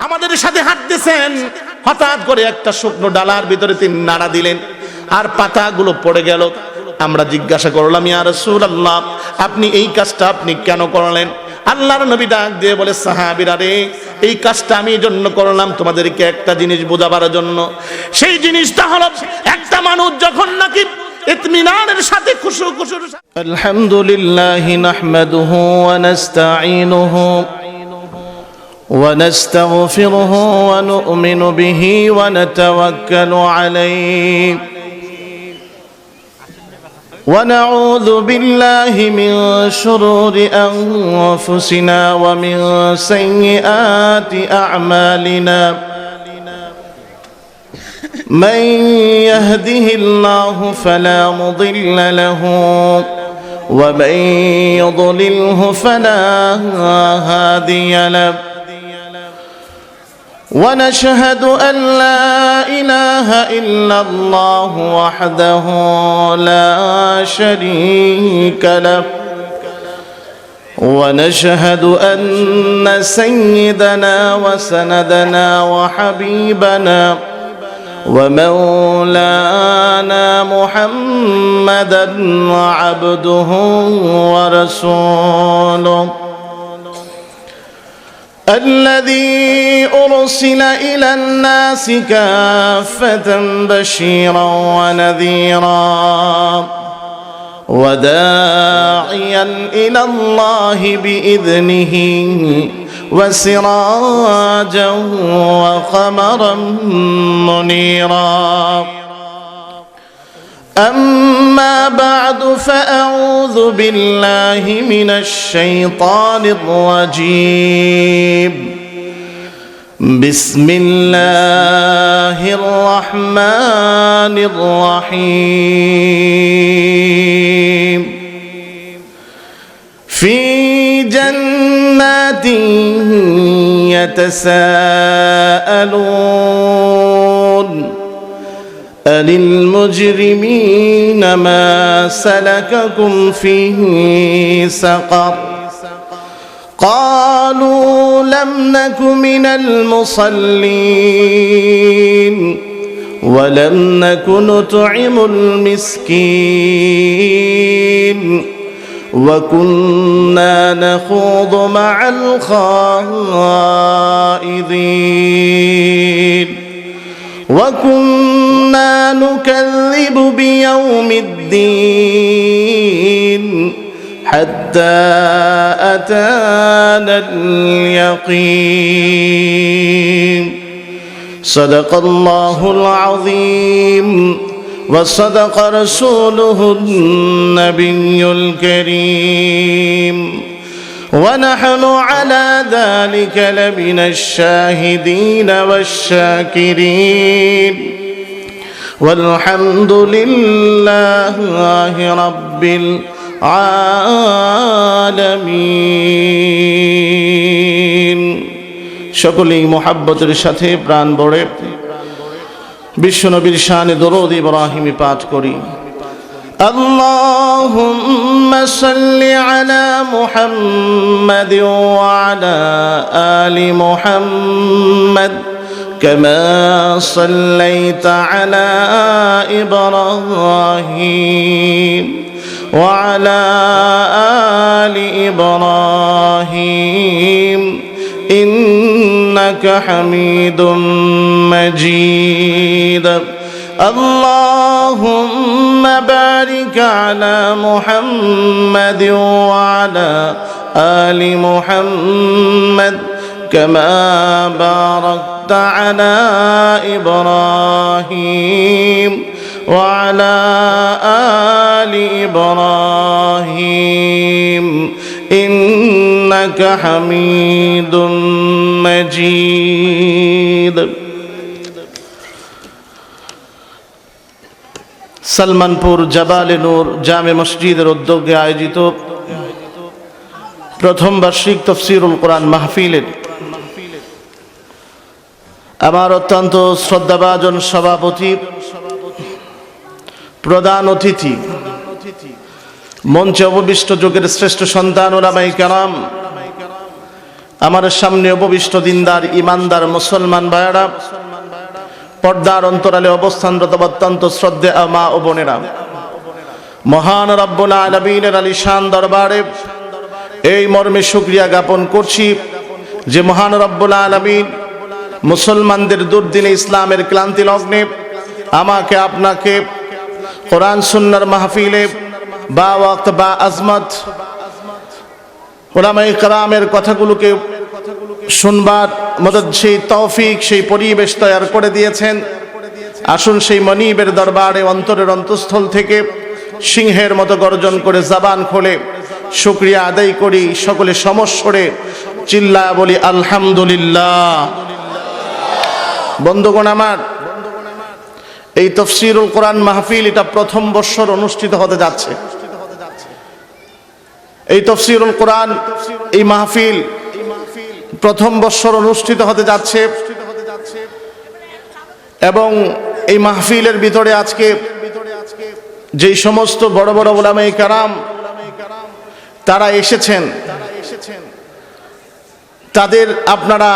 আমাদের সাথে হাঁটতেছেন, হঠাৎ করে একটা শুকনো ডালার ভিতরে তিনি নাড়া দিলেন আর পাতাগুলো পড়ে গেল। আমরা জিজ্ঞাসা করলাম, ইয়া রাসূলুল্লাহ, আপনি এই কাজটা আপনি কেন করলেন? আল্লাহর নবী ডাক দিয়ে বলে, সাহাবীরা রে, এই কাজটা আমি এই জন্য করলাম তোমাদেরকে একটা জিনিস বোঝাবার জন্য। সেই জিনিসটা হলো, একটা মানুষ যখন নাকি ইতমিনানের সাথে খুশুর আলহামদুলিল্লাহ নাহমাদুহু ওয়া নাস্তাঈনুহু ওয়া নাস্তাগফিরুহু ওয়া নু'মিনু বিহি ওয়া নাতাওয়াক্কালু আলাইহি ونعوذ بالله من شرور أنفسنا ومن سيئات أعمالنا من يهده الله فلا مضل له ومن يضلله فلا هادي له ونشهد أن لا إله إلا الله وحده لا شريك له ونشهد أن سيدنا وسندنا وحبيبنا ومولانا محمدا عبده ورسوله الذي أرسل إلى الناس كافة بشيرا ونذيرا وداعيا إلى الله بإذنه وسراجا وقمرا منيرا أما بعد فأعوذ بالله من الشيطان الرجيم بسم الله الرحمن الرحيم في جنات يتساءلون عن المجرمين ما سلككم فيه سقر قالوا لم نك من المصلين ولم نك نطعم المسكين وكنا نخوض مع الخائضين وكنا نكذب بيوم الدين حتى أتانا اليقين صدق الله العظيم وصدق رسوله النبي الكريم ونحن على ذلك لمن الشاهدين والشاكرين والحمد لله رب العالمين সকলেই মুহাব্বতের সাথে প্রাণ ভরে বিশ্বনবীর শানে দরুদ ইব্রাহিমি পাঠ করি। اللهم صل على محمد وعلى آل محمد كما صليت على إبراهيم وعلى آل إبراهيم إنك حميد مجيد اللهم بارك على محمد وعلى آل محمد كما باركت على إبراهيم وعلى آل إبراهيم إنك حميد مجيد সালমানপুর জাবালে নূর জামে মসজিদের উদ্যোগে আয়োজিত প্রথম বার্ষিক তাফসীরুল কোরআন মাহফিলের আমার অত্যন্ত শ্রদ্ধাভাজন সভাপতি, প্রধান অতিথি, মঞ্চে উপবিষ্ট যুগের শ্রেষ্ঠ সন্তান উলামায়ে কেরাম, আমার সামনে উপবিষ্ট দিনদার ইমানদার মুসলমান ভাইয়েরা, পর্দার অন্তরালে অবস্থানরত অত্যন্ত শ্রদ্ধেয় মা ও বোনেরা, মহান রব্বুল আলামিনের আলিশান দরবারে এই মর্মে শুকরিয়া জ্ঞাপন করছি যে মহান রব্বুল আলামিন মুসলমানদের দুর্দিনে ইসলামের ক্লান্তি লগ্নে আমাকে আপনাকে কোরআন সুন্নাহর মাহফিলে বা ওয়াক্ত বা আজমত উলামায়ে কেরামের কথাগুলোকে শুনবার মদদ, সেই তৌফিক, সেই পরিবেশ তৈরি করে দিয়েছেন। আসুন সেই মনিবের দরবারে অন্তরের অন্তঃস্থল থেকে সিংহের মতো গর্জন করে জবান খোলে শুকরিয়া আদায় করি, সকলে সমস্বরে চিল্লায়া বলি আলহামদুলিল্লাহ। বন্ধুগণ আমার, এই তাফসীরুল কোরআন মাহফিল এটা প্রথম বর্ষর অনুষ্ঠিত হতে যাচ্ছে। এই তাফসীরুল কোরআন এই মাহফিল প্রথম বর্ষর অনুষ্ঠিত হতে যাচ্ছে এবং এই মাহফিলের ভিতরে আজকে যেই সমস্ত বড় বড় উলামায়ে কেরাম তারা এসেছেন, তাদের আপনারা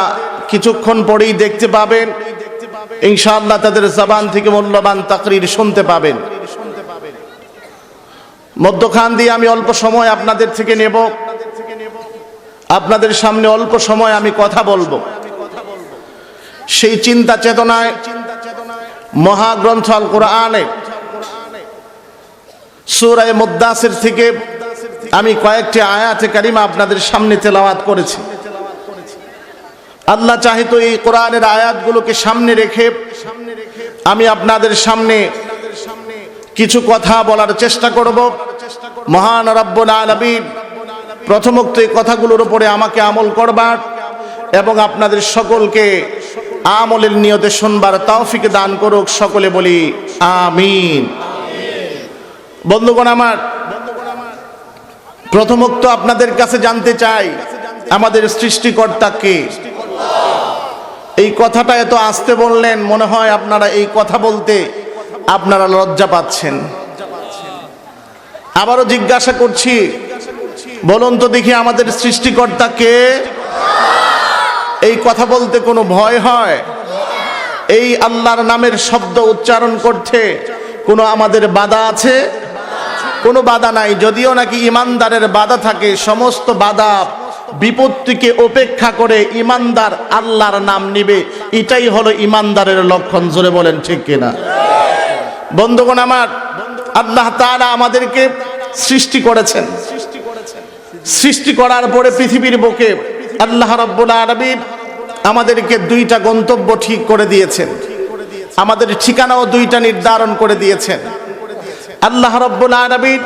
কিছুক্ষণ পরেই দেখতে পাবেন ইনশাআল্লাহ। তাদের জবান থেকে মূল্যবান তাকরীর শুনতে পাবেন। মধ্যখান দিয়ে আমি অল্প সময় আপনাদের থেকে নেব, আপনাদের সামনে অল্প সময় আমি কথা বলবো। সেই চিন্তা চেতনায় মহাগ্রন্থ আল কোরআনে সূরা মুদ্দাসির থেকে আমি কয়েকটি আয়াতে কারিমা আপনাদের সামনে তেলাওয়াত করেছি। আল্লাহ চাহিত এই কোরআনের আয়াতগুলোকে সামনে রেখে আমি আপনাদের সামনে কিছু কথা বলার চেষ্টা করব। মহান রব্বুল আলামিন প্রথমোক্ত এই কথাগুলোর উপরে আমাকে আমল করবার এবং আপনাদের সকলকে আমলের নিয়তে শুনবার তৌফিক দান করুক। সকলে বলি আমিন। বন্ধুগণ আমার, প্রথমোক্ত আপনাদের কাছে জানতে চাই আমাদের সৃষ্টিকর্তা কে। এই কথাটা এত আস্তে বললেন, মনে হয় আপনারা এই কথা বলতে আপনারা লজ্জা পাচ্ছেন। আবারও জিজ্ঞাসা করছি, বলুন তো দেখি আমাদের সৃষ্টিকর্তা কে। এই কথা বলতে কোনো ভয় হয়? এই আল্লাহর নামের শব্দ উচ্চারণ করতে কোনো আমাদের বাধা আছে? কোনো বাধা নাই। যদিও নাকি ইমানদারের বাধা থাকে, সমস্ত বাধা বিপত্তিকে উপেক্ষা করে ইমানদার আল্লাহর নাম নিবে, এটাই হলো ইমানদারের লক্ষণ। জোরে বলেন ঠিক কিনা? বন্ধুগণ আমার, আল্লাহ তাআলা আমাদেরকে সৃষ্টি করেছেন। সৃষ্টি করার পরে পৃথিবীর বুকে আল্লাহ রাব্বুল আলামিন আমাদেরকে দুইটা গন্তব্য ঠিক করে দিয়েছেন, আমাদের ঠিকানাও দুইটা নির্ধারণ করে দিয়েছেন। আল্লাহ রাব্বুল আলামিন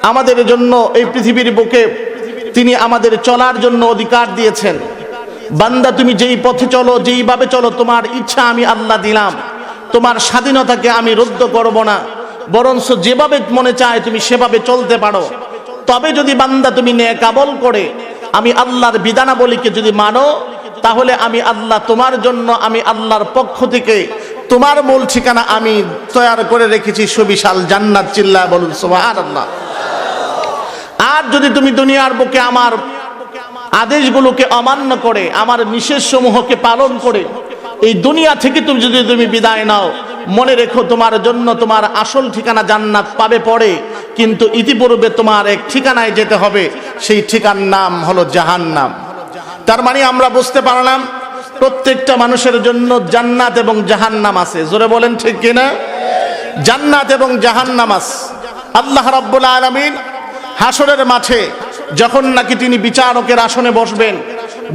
আমাদের জন্য এই পৃথিবীর বুকে তিনি আমাদের চলার জন্য অধিকার দিয়েছেন। বান্দা তুমি যেই পথে চলো, যেইভাবে চলো, তোমার ইচ্ছা আমি আল্লাহ দিলাম। তোমার স্বাধীনতাকে আমি রদ্দ করব না, বরঞ্চ যেভাবে মনে চায় তুমি সেভাবে চলতে পারো। তবে যদি বান্দা তুমি নেক আমল করে আমি আল্লাহর বিধানাবলীকে যদি মানো, তাহলে আমি আল্লাহ তোমার জন্য, আমি আল্লাহর পক্ষ থেকে তোমার মূল ঠিকানা আমি তৈরি করে রেখেছি, সুবিশাল জান্নাত। চিল্লায় বলুন সুবহানাল্লাহ। আর যদি তুমি দুনিয়ার বুকে আমার আদেশগুলোকে অমান্য করে, আমার নিষেধসমূহকে পালন করে এই দুনিয়া থেকে তুমি বিদায় নাও, মনে রেখো তোমার জন্য তোমার আসল ঠিকানা জান্নাত পাবে পরে, কিন্তু ইতিপূর্বে তোমার এক ঠিকানায় যেতে হবে, সেই ঠিকানার নাম হলো জাহান্নাম। তার মানে আমরা বুঝতে পারলাম প্রত্যেকটা মানুষের জন্য জান্নাত এবং জাহান্নাম আছে। জোরে বলেন ঠিক কিনা? জান্নাত এবং জাহান্নাম আছে। আল্লাহ রাব্বুল আলামিন হাসরের মাঠে যখন নাকি তিনি বিচারকের আসনে বসবেন,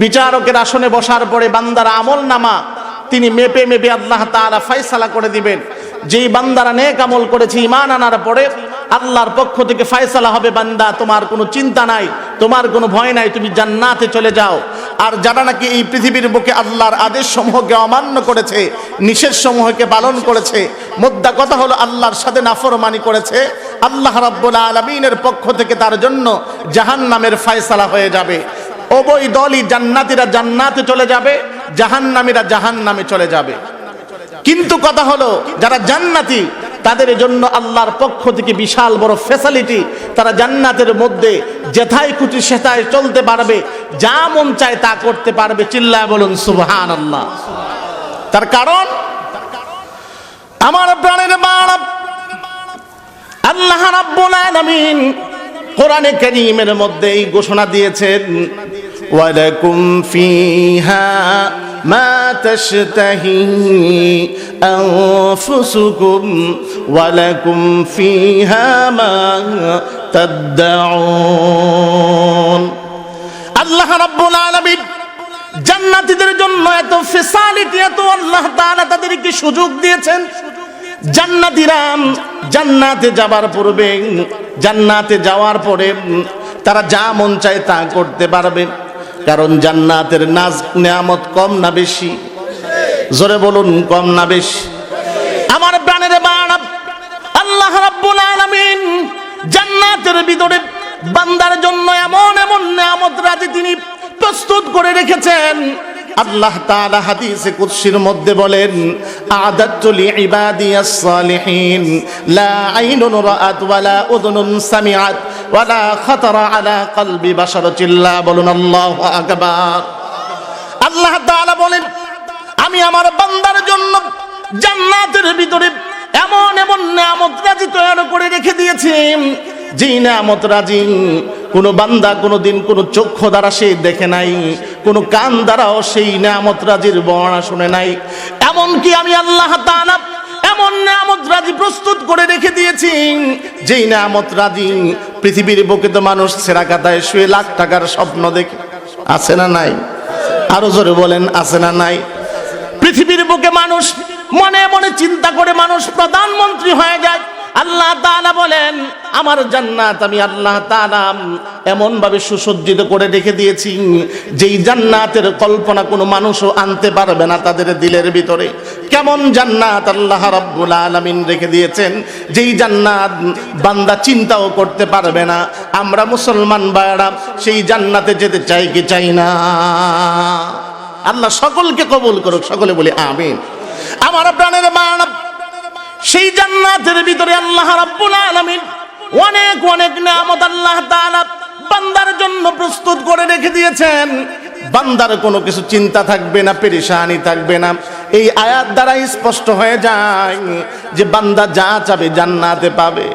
বিচারকের আসনে বসার পরে বান্দার আমল নামা তিনি মেপে মেপে আল্লাহ তাআলা ফয়সালা করে দিবেন। যেই বান্দারা নেক আমল করেছে, ঈমান আনার পরে আল্লাহর পক্ষ থেকে ফয়সালা হবে, বান্দা তোমার কোনো চিন্তা নাই, তোমার কোনো ভয় নাই, তুমি জান্নাতে চলে যাও। আর যারা নাকি এই পৃথিবীর বুকে আল্লাহর আদেশ সমূহকে অমান্য করেছে, নিষেধ সমূহকে পালন করেছে, মোদ্দা কথা হলো আল্লাহর সাথে নাফরমানি করেছে, আল্লাহ রাব্বুল আলামিনের পক্ষ থেকে তার জন্য জাহান্নামের ফয়সালা হয়ে যাবে। উভয় দলই, জান্নাতীরা জান্নাতে চলে যাবে, জাহান্নামীরা জাহান্নামে চলে যাবে। কিন্তু কথা হলো যারা জান্নাতি তাদের জন্য আল্লাহর পক্ষ থেকে বিশাল বড় ফ্যাসিলিটি। তারা জান্নাতের মধ্যে যেথায় খুশি সেথায় চলতে পারবে, যা মন চায় তা করতে পারবে। চিল্লায় বলুন সুবহানাল্লাহ। তার কারণ আমার প্রাণের বাবা আল্লাহ রাব্বুল আলামিন কোরআনে কারীমের মধ্যে এই ঘোষণা দিয়েছেন, ওয়ালাকুম ফিহা মা তাশতাহি আনফুসুকুম ওয়ালাকুম ফিহা মা তাদউন। আল্লাহ রাব্বুল আলামিন জান্নাতীদের জন্য এত ফ্যাসিলিটি, এত আল্লাহ তাআলা তাদেরকে সুযোগ দিয়েছেন। জান্নাতীরা জান্নাতে যাবার পূর্বে, জান্নাতে যাওয়ার পরে তারা যা মন চায় তা করতে পারবে। কারণ জান্নাতের নাজ নিয়ামত কম না বেশি? জোরে বলুন, কম না বেশি? আমার প্রাণের বাবা আল্লাহ রাব্বুল আলামিন জান্নাতের ভিতরে বান্দার জন্য এমন এমন নিয়ামত রাজি তিনি প্রস্তুত করে রেখেছেন। আল্লাহ তাআলা হাদিসে কুদসির মধ্যে বলেন, আ'দাতু লিইবাদিয়াস সালিহিন লা আইনুন রাআত ওয়ালা উযুনুন সামিআত ওয়ালা খাতারা আলা কলবি বাশার। চিল্লা বলুন আল্লাহু আকবার। আল্লাহ তাআলা বলেন, আমি আমার বান্দার জন্য জান্নাতের ভিতরে এমন এমন নিয়ামত রাজি তৈরি করে রেখে দিয়েছি, যেই নিয়ামত রাজি কোনো বান্দা কোনোদিন কোনো চক্ষু দ্বারা সে দেখে নাই, কোনো কান দ্বারাও সেই নিয়ামত রাজির বর্ণনা শুনে নাই। এমনকি আমি আল্লাহ তাআলা এমন নিয়ামত রাজি প্রস্তুত করে রেখে দিয়েছি, যেই নিয়ামত রাজি পৃথিবীর বুকে তো মানুষ ছেঁড়া কাতায় শুয়ে লাখ টাকার স্বপ্ন দেখে, আছে না নাই? আরো জোরে বলেন, আছে না নাই? পৃথিবীর বুকে মানুষ মনে মনে চিন্তা করে মানুষ প্রধানমন্ত্রী হয়ে যায়। আল্লাহ তাআলা বলেন, আমার জান্নাত আমি আল্লাহ তাআলা এমন ভাবে সুসজ্জিত করে রেখে দিয়েছি, যেই জান্নাতের কল্পনা কোনো মানুষও আনতে পারবে না তাদের দিলের ভিতরে। কেমন জান্নাত আল্লাহ রাব্বুল আলামিন রেখে দিয়েছেন, যেই জান্নাত বান্দা চিন্তাও করতে পারবে না। আমরা মুসলমান ভাইরা সেই জান্নাতে যেতে চাই কি চাই না? আল্লাহ সকলকে কবুল করুক, সকলে বলি আমিন। আমার প্রাণের মা, সেই জান্নাতের ভিতরে আল্লাহ রাব্বুল আলামিন অনেক অনেক নিয়ামত আল্লাহ তাআলা বান্দার জন্য প্রস্তুত করে রেখে দিয়েছেন। বান্দার কোনো কিছু চিন্তা থাকবে না, পেরেশানি থাকবে না। এই আয়াত দ্বারা স্পষ্ট হয়ে যায় যে বান্দা যা চাবে জান্নাতে পাবে,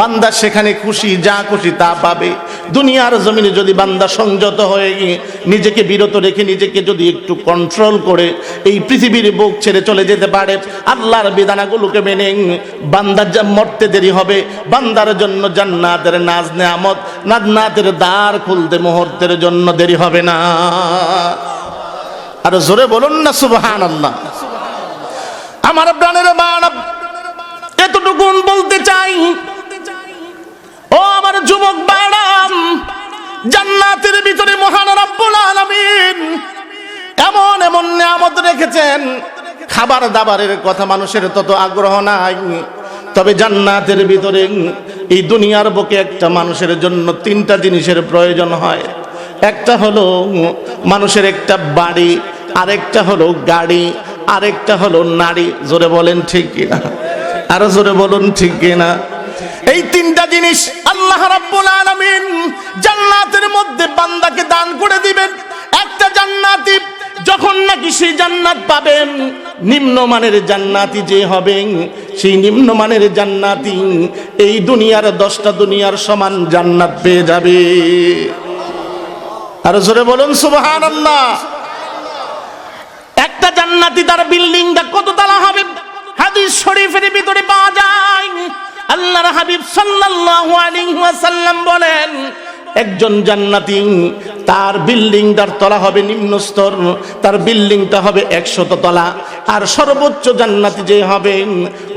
বান্দা সেখানে খুশি যা খুশি তা পাবে। দুনিয়ার জমিনে যদি বান্দা সংযত হয়ে নিজেকে বিরত রেখে নিজেকে যদি একটু কন্ট্রোল করে এই পৃথিবীর বুক ছেড়ে চলে যেতে পারে, আল্লাহর বিধানগুলোকে মেনে, বান্দা মরতে দেরি হবে। বান্দার জন্য জান্নাতের নাজ নেয়ামত, জান্নাতের দ্বার খুলতে মুহূর্তের জন্য দেরি হবে না। আর জোরে বলুন না সুবহানাল্লাহ। আমার প্রাণের মানব, এতটুকু বলতে চাই, ও আমার যুবক ভাইরা, জান্নাতের ভিতরে মহান রব্বুল আলামিন এমন এমন নিয়ামত রেখেছেন। খাবার দাবারের কথা মানুষের তত আগ্রহ নাই, তবে জান্নাতের ভিতরে এই দুনিয়ার বুকে একটা মানুষের জন্য তিনটা জিনিসের প্রয়োজন হয়। একটা হলো মানুষের একটা বাড়ি, আরেকটা হলো গাড়ি, আরেকটা হলো নারী। জোরে বলেন ঠিক কিনা? আরো জোরে বলুন ঠিক কিনা? এই তিনটা জিনিস আল্লাহ রাব্বুল আলামিন জান্নাতের মধ্যে বান্দাকে দান করে দিবেন। একটা জান্নাতি যখন নাকি সেই জান্নাত পাবেন, নিম্নমানের জান্নাতি যে হবে, সেই নিম্নমানের জান্নাতি এই দুনিয়ার 10টা দুনিয়ার সমান জান্নাত পেয়ে যাবে। আর জোরে বলুন সুবহানাল্লাহ। একটা জান্নাতি তার বিল্ডিংটা কত তলা হবে? হাদিস শরীফের ভিতরে পাওয়া যায়, আল্লাহর হাবিব সাল্লাল্লাহু আলাইহি ওয়াসাল্লাম বলেন, একজন জান্নাতি তার বিল্ডিংটার তলা হবে নিম্ন স্তর, তার বিল্ডিংটা হবে 100 তলা। আর সর্বোচ্চ জান্নাতি যে হবে,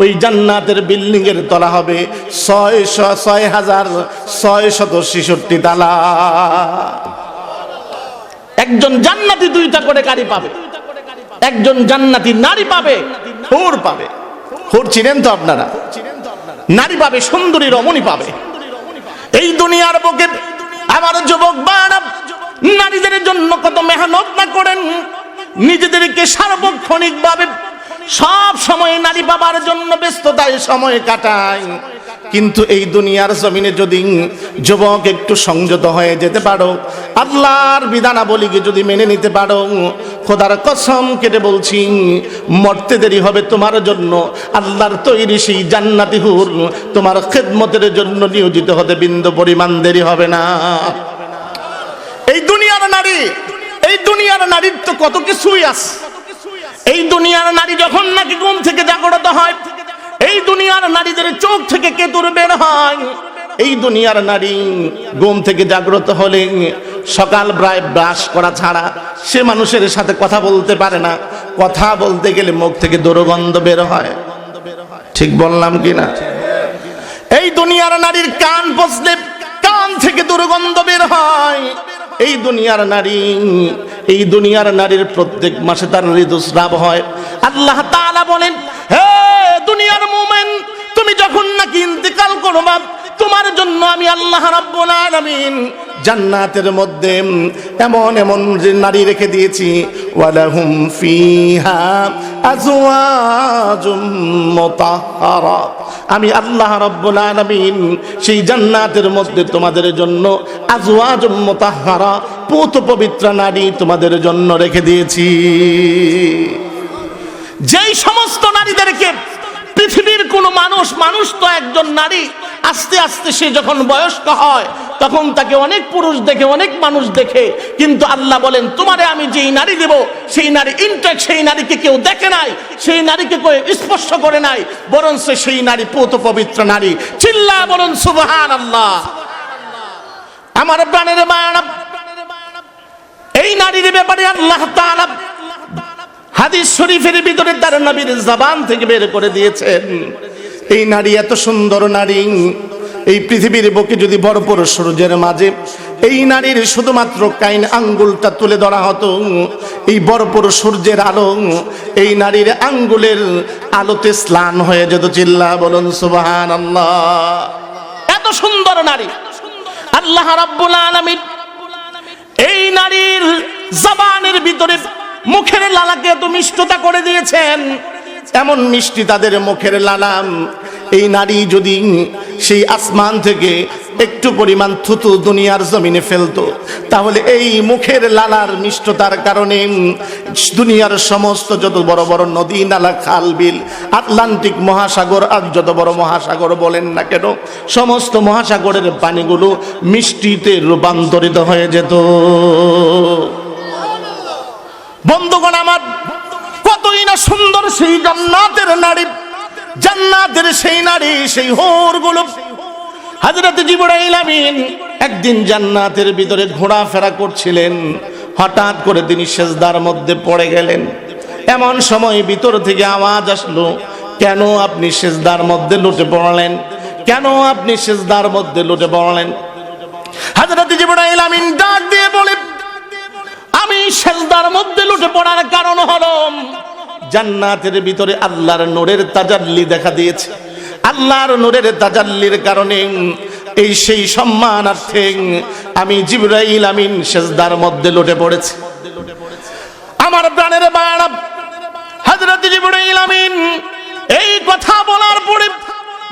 ওই জান্নাতের বিল্ডিং এর তলা হবে 6,666 তলা। একজন জান্নাতি 2টা করে গাড়ি পাবে, একজন জান্নাতি নারী পাবে, হুর পাবে। হুর চিনেন তো আপনারা? নারী পাবে, সুন্দরী রমণী পাবে। এই দুনিয়ার বুকে আমার যুবক ভাইরা নারীদের জন্য কত মেহনত না করেন, নিজেদেরকে সার্বক্ষণিক ভাবে সব সময় নারী পাবার জন্য ব্যস্ততায় সময় কাটায়। কিন্তু এই দুনিয়ার জমিনে যদি যুবক একটু সংযত হয়ে যেতে পারো, আল্লাহর বিধানাবলীকে যদি মেনে নিতে পারো, খোদার কসম কেটে বলছি, মরতে দেরি হবে তোমার জন্য। আল্লাহর তৈরি সেই জান্নাতি হুর তোমার খেদমতের জন্য নিয়োজিত হতে বিন্দু পরিমাণ দেরি হবে না। এই দুনিয়ার নারী, এই দুনিয়ার নারীর তো কত কিছুই আছে। এই দুনিয়ার নারী যখন নাকি ঘুম থেকে জাগ্রত হয়, এই দুনিয়ার নারীদের চোখ থেকে কেতুর বের হয়। এই দুনিয়ার নারী ঘুম থেকে জাগ্রত হলে সকাল প্রায় ব্রাশ করা ছাড়া সে মানুষের সাথে কথা বলতে পারে না। কথা বলতে গেলে মুখ থেকে দুর্গন্ধ বের হয়। ঠিক বললাম কিনা? এই দুনিয়ার নারীর কান পচলে কান থেকে দুর্গন্ধ বের হয়। এই দুনিয়ার নারী, এই দুনিয়ার নারীর প্রত্যেক মাসে তার ঋতুস্রাব হয়। আল্লাহ তাআলা বলেন, হে দুনিয়ার মুমিন, তুমি যখন নাকি ইন্তেকাল করবা, তোমার জন্য আমি আল্লাহ রাব্বুল আলামিন জান্নাতের মধ্যে এমন এমন যে নারী রেখে দিয়েছি, ওয়ালাহুম ফিহা আজওয়াজুম মুতাহহারা। আমি আল্লাহ রাব্বুল আলামিন সেই জান্নাতের মধ্যে তোমাদের জন্য আজওয়াজুম মুতাহহারা, পুত পবিত্র নারী তোমাদের জন্য রেখে দিয়েছি। যেই সমস্ত নারীদেরকে পৃথিবীর কোন মানুষ তো একজন নারী আস্তে আস্তে সে যখন বয়স্ক হয় তখন তাকে অনেক পুরুষ দেখে, অনেক মানুষ দেখে, কিন্তু আল্লাহ বলেন তোমারে আমি যেই নারী দেব সেই নারী ইনট্যাক্ট, সেই নারীকে কেউ দেখে নাই, সেই নারীকে কেউ স্পর্শ করে নাই, বরং সেই নারী পুত পবিত্র নারী। চিল্লা বলুন সুবহানাল্লাহ। আমার প্রাণের মা, এই নারীর ব্যাপারে আল্লাহ তাআলা হাদিস শরীফের ভিতরে তার নবীর জবান থেকে বের করে দিয়েছেন। এই নারী এত সুন্দর নারী, এই পৃথিবীর বুকে যদি ভরপুর সূর্যের মাঝে এই নারীর শুধুমাত্র কাইন আঙ্গুলটা তুলে ধরা হতো, এই ভরপুর সূর্যের আলো এই নারীর আঙ্গুলের আলোতে স্নান হয়ে যেত। চিল্লা বলুন সুবহানাল্লাহ। এত সুন্দর নারী আল্লাহ রাব্বুল আলামিন এই নারীর জবানের ভিতরে মুখের লালাকে এত মিষ্টতা করে দিয়েছেন, এমন মিষ্টি তাদের মুখের লালাম। এই নারী যদি সেই আসমান থেকে একটু পরিমাণ থুতু দুনিয়ার জমিনে ফেলতো, তাহলে এই মুখের লালার মিষ্টতার কারণে দুনিয়ার সমস্ত যত বড় বড় নদী নালা খাল বিল আটলান্টিক মহাসাগর আর যত বড় মহাসাগর বলেন না কেন, সমস্ত মহাসাগরের পানিগুলো মিষ্টিতে রূপান্তরিত হয়ে যেত। বন্ধুগণ আমার, কতই না সুন্দর সেই জান্নাতের নারী, জান্নাতের সেই নারী, সেই হুরগুলো। হযরত জিবরাইল আমিন একদিন জান্নাতের ভিতরে ঘোরাফেরা করছিলেন, হঠাৎ করে তিনি সিজদার মধ্যে পড়ে গেলেন। এমন সময় ভিতর থেকে আওয়াজ আসলো, কেন আপনি সিজদার মধ্যে লুটে পড়লেন? কেন আপনি সিজদার মধ্যে লুটে পড়লেন? হযরত জিবরাইল আমিন ডাক দিয়ে বলে, আমি সিজদার মধ্যে লুটে পড়ার কারণ হলো জান্নাতের ভিতরে আল্লাহর নূরের তাজাল্লি দেখা দিয়েছে। আল্লাহর নূরের তাজাল্লির কারণে এই সেই সম্মানার্থে আমি জিবরাইল আমিন সিজদার মধ্যে লুটে পড়েছি। আমার প্রাণের বাবা হযরত জিবরাইল আমিন এই কথা বলার পরে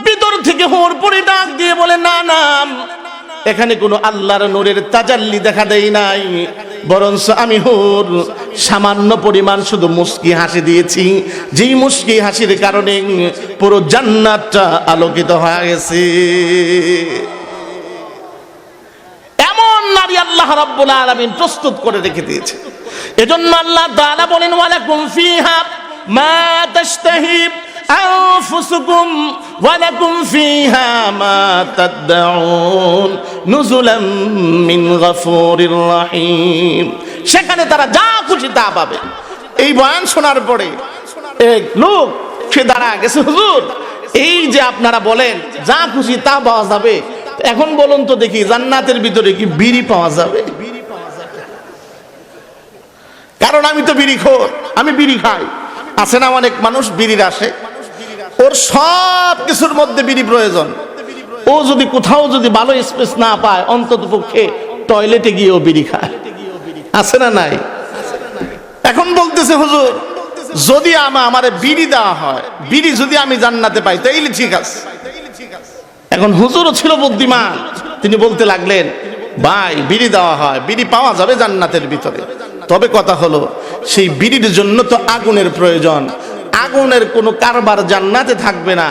ভিতর থেকে হুর পরে ডাক দিয়ে বলে, না না, এখানে কোনো আল্লাহর নূরের তাজাল্লি দেখা দেই নাই, বরঞ্চ আমি হুর সামান্য পরিমাণ শুধু মুস্কি হাসি দিয়েছি, যেই মুস্কি হাসির কারণে পুরো জান্নাতটা আলোকিত হয়ে গেছে। এমন নারী আল্লাহ রাব্বুল আলামিন প্রস্তুত করে রেখে দিয়েছে। এজন্য আল্লাহ তাআলা বলেন, ওয়ালাকুম ফিহা মা তাশতাহি আনফুসুকুম ওয়ালাকুম ফিহা মা তাদউন নুজুলাম মিন গফুরির রহিম। সেখানে তারা যা খুশি তা পাবে। এই বয়ান শোনার পরে এক লোক সে দাঁড়া গেছে, হুজুর এই যে আপনারা বলেন যা খুশি তা পাওয়া যাবে, এখন বলুন তো দেখি জান্নাতের ভিতরে কি বিড়ি পাওয়া যাবে? কারণ আমি তো বিড়িখোর, আমি বিড়ি খাই। আছে না অনেক মানুষ বিড়ির আসে, ওর সব কিছুর মধ্যে বিড়ি প্রয়োজন। ও যদি কোথাও যদি ভালো স্পেস না পায়, অন্তত পক্ষে টয়লেটে গিয়েও বিড়ি খায়। আছে না নাই? এখন বলতেছে হুজুর যদি আমারে বিড়ি দেওয়া হয়, বিড়ি যদি আমি জান্নাতে পাই তাইলে ঠিক আছে। এখন হুজুরও ছিল বুদ্ধিমান, তিনি বলতে লাগলেন, ভাই বিড়ি দেওয়া হয়, বিড়ি পাওয়া যাবে জান্নাতের ভিতরে, তবে কথা হলো সেই বিড়ির জন্য তো আগুনের প্রয়োজন, আগুনের কোনো কারবার জান্নাতে থাকবে না,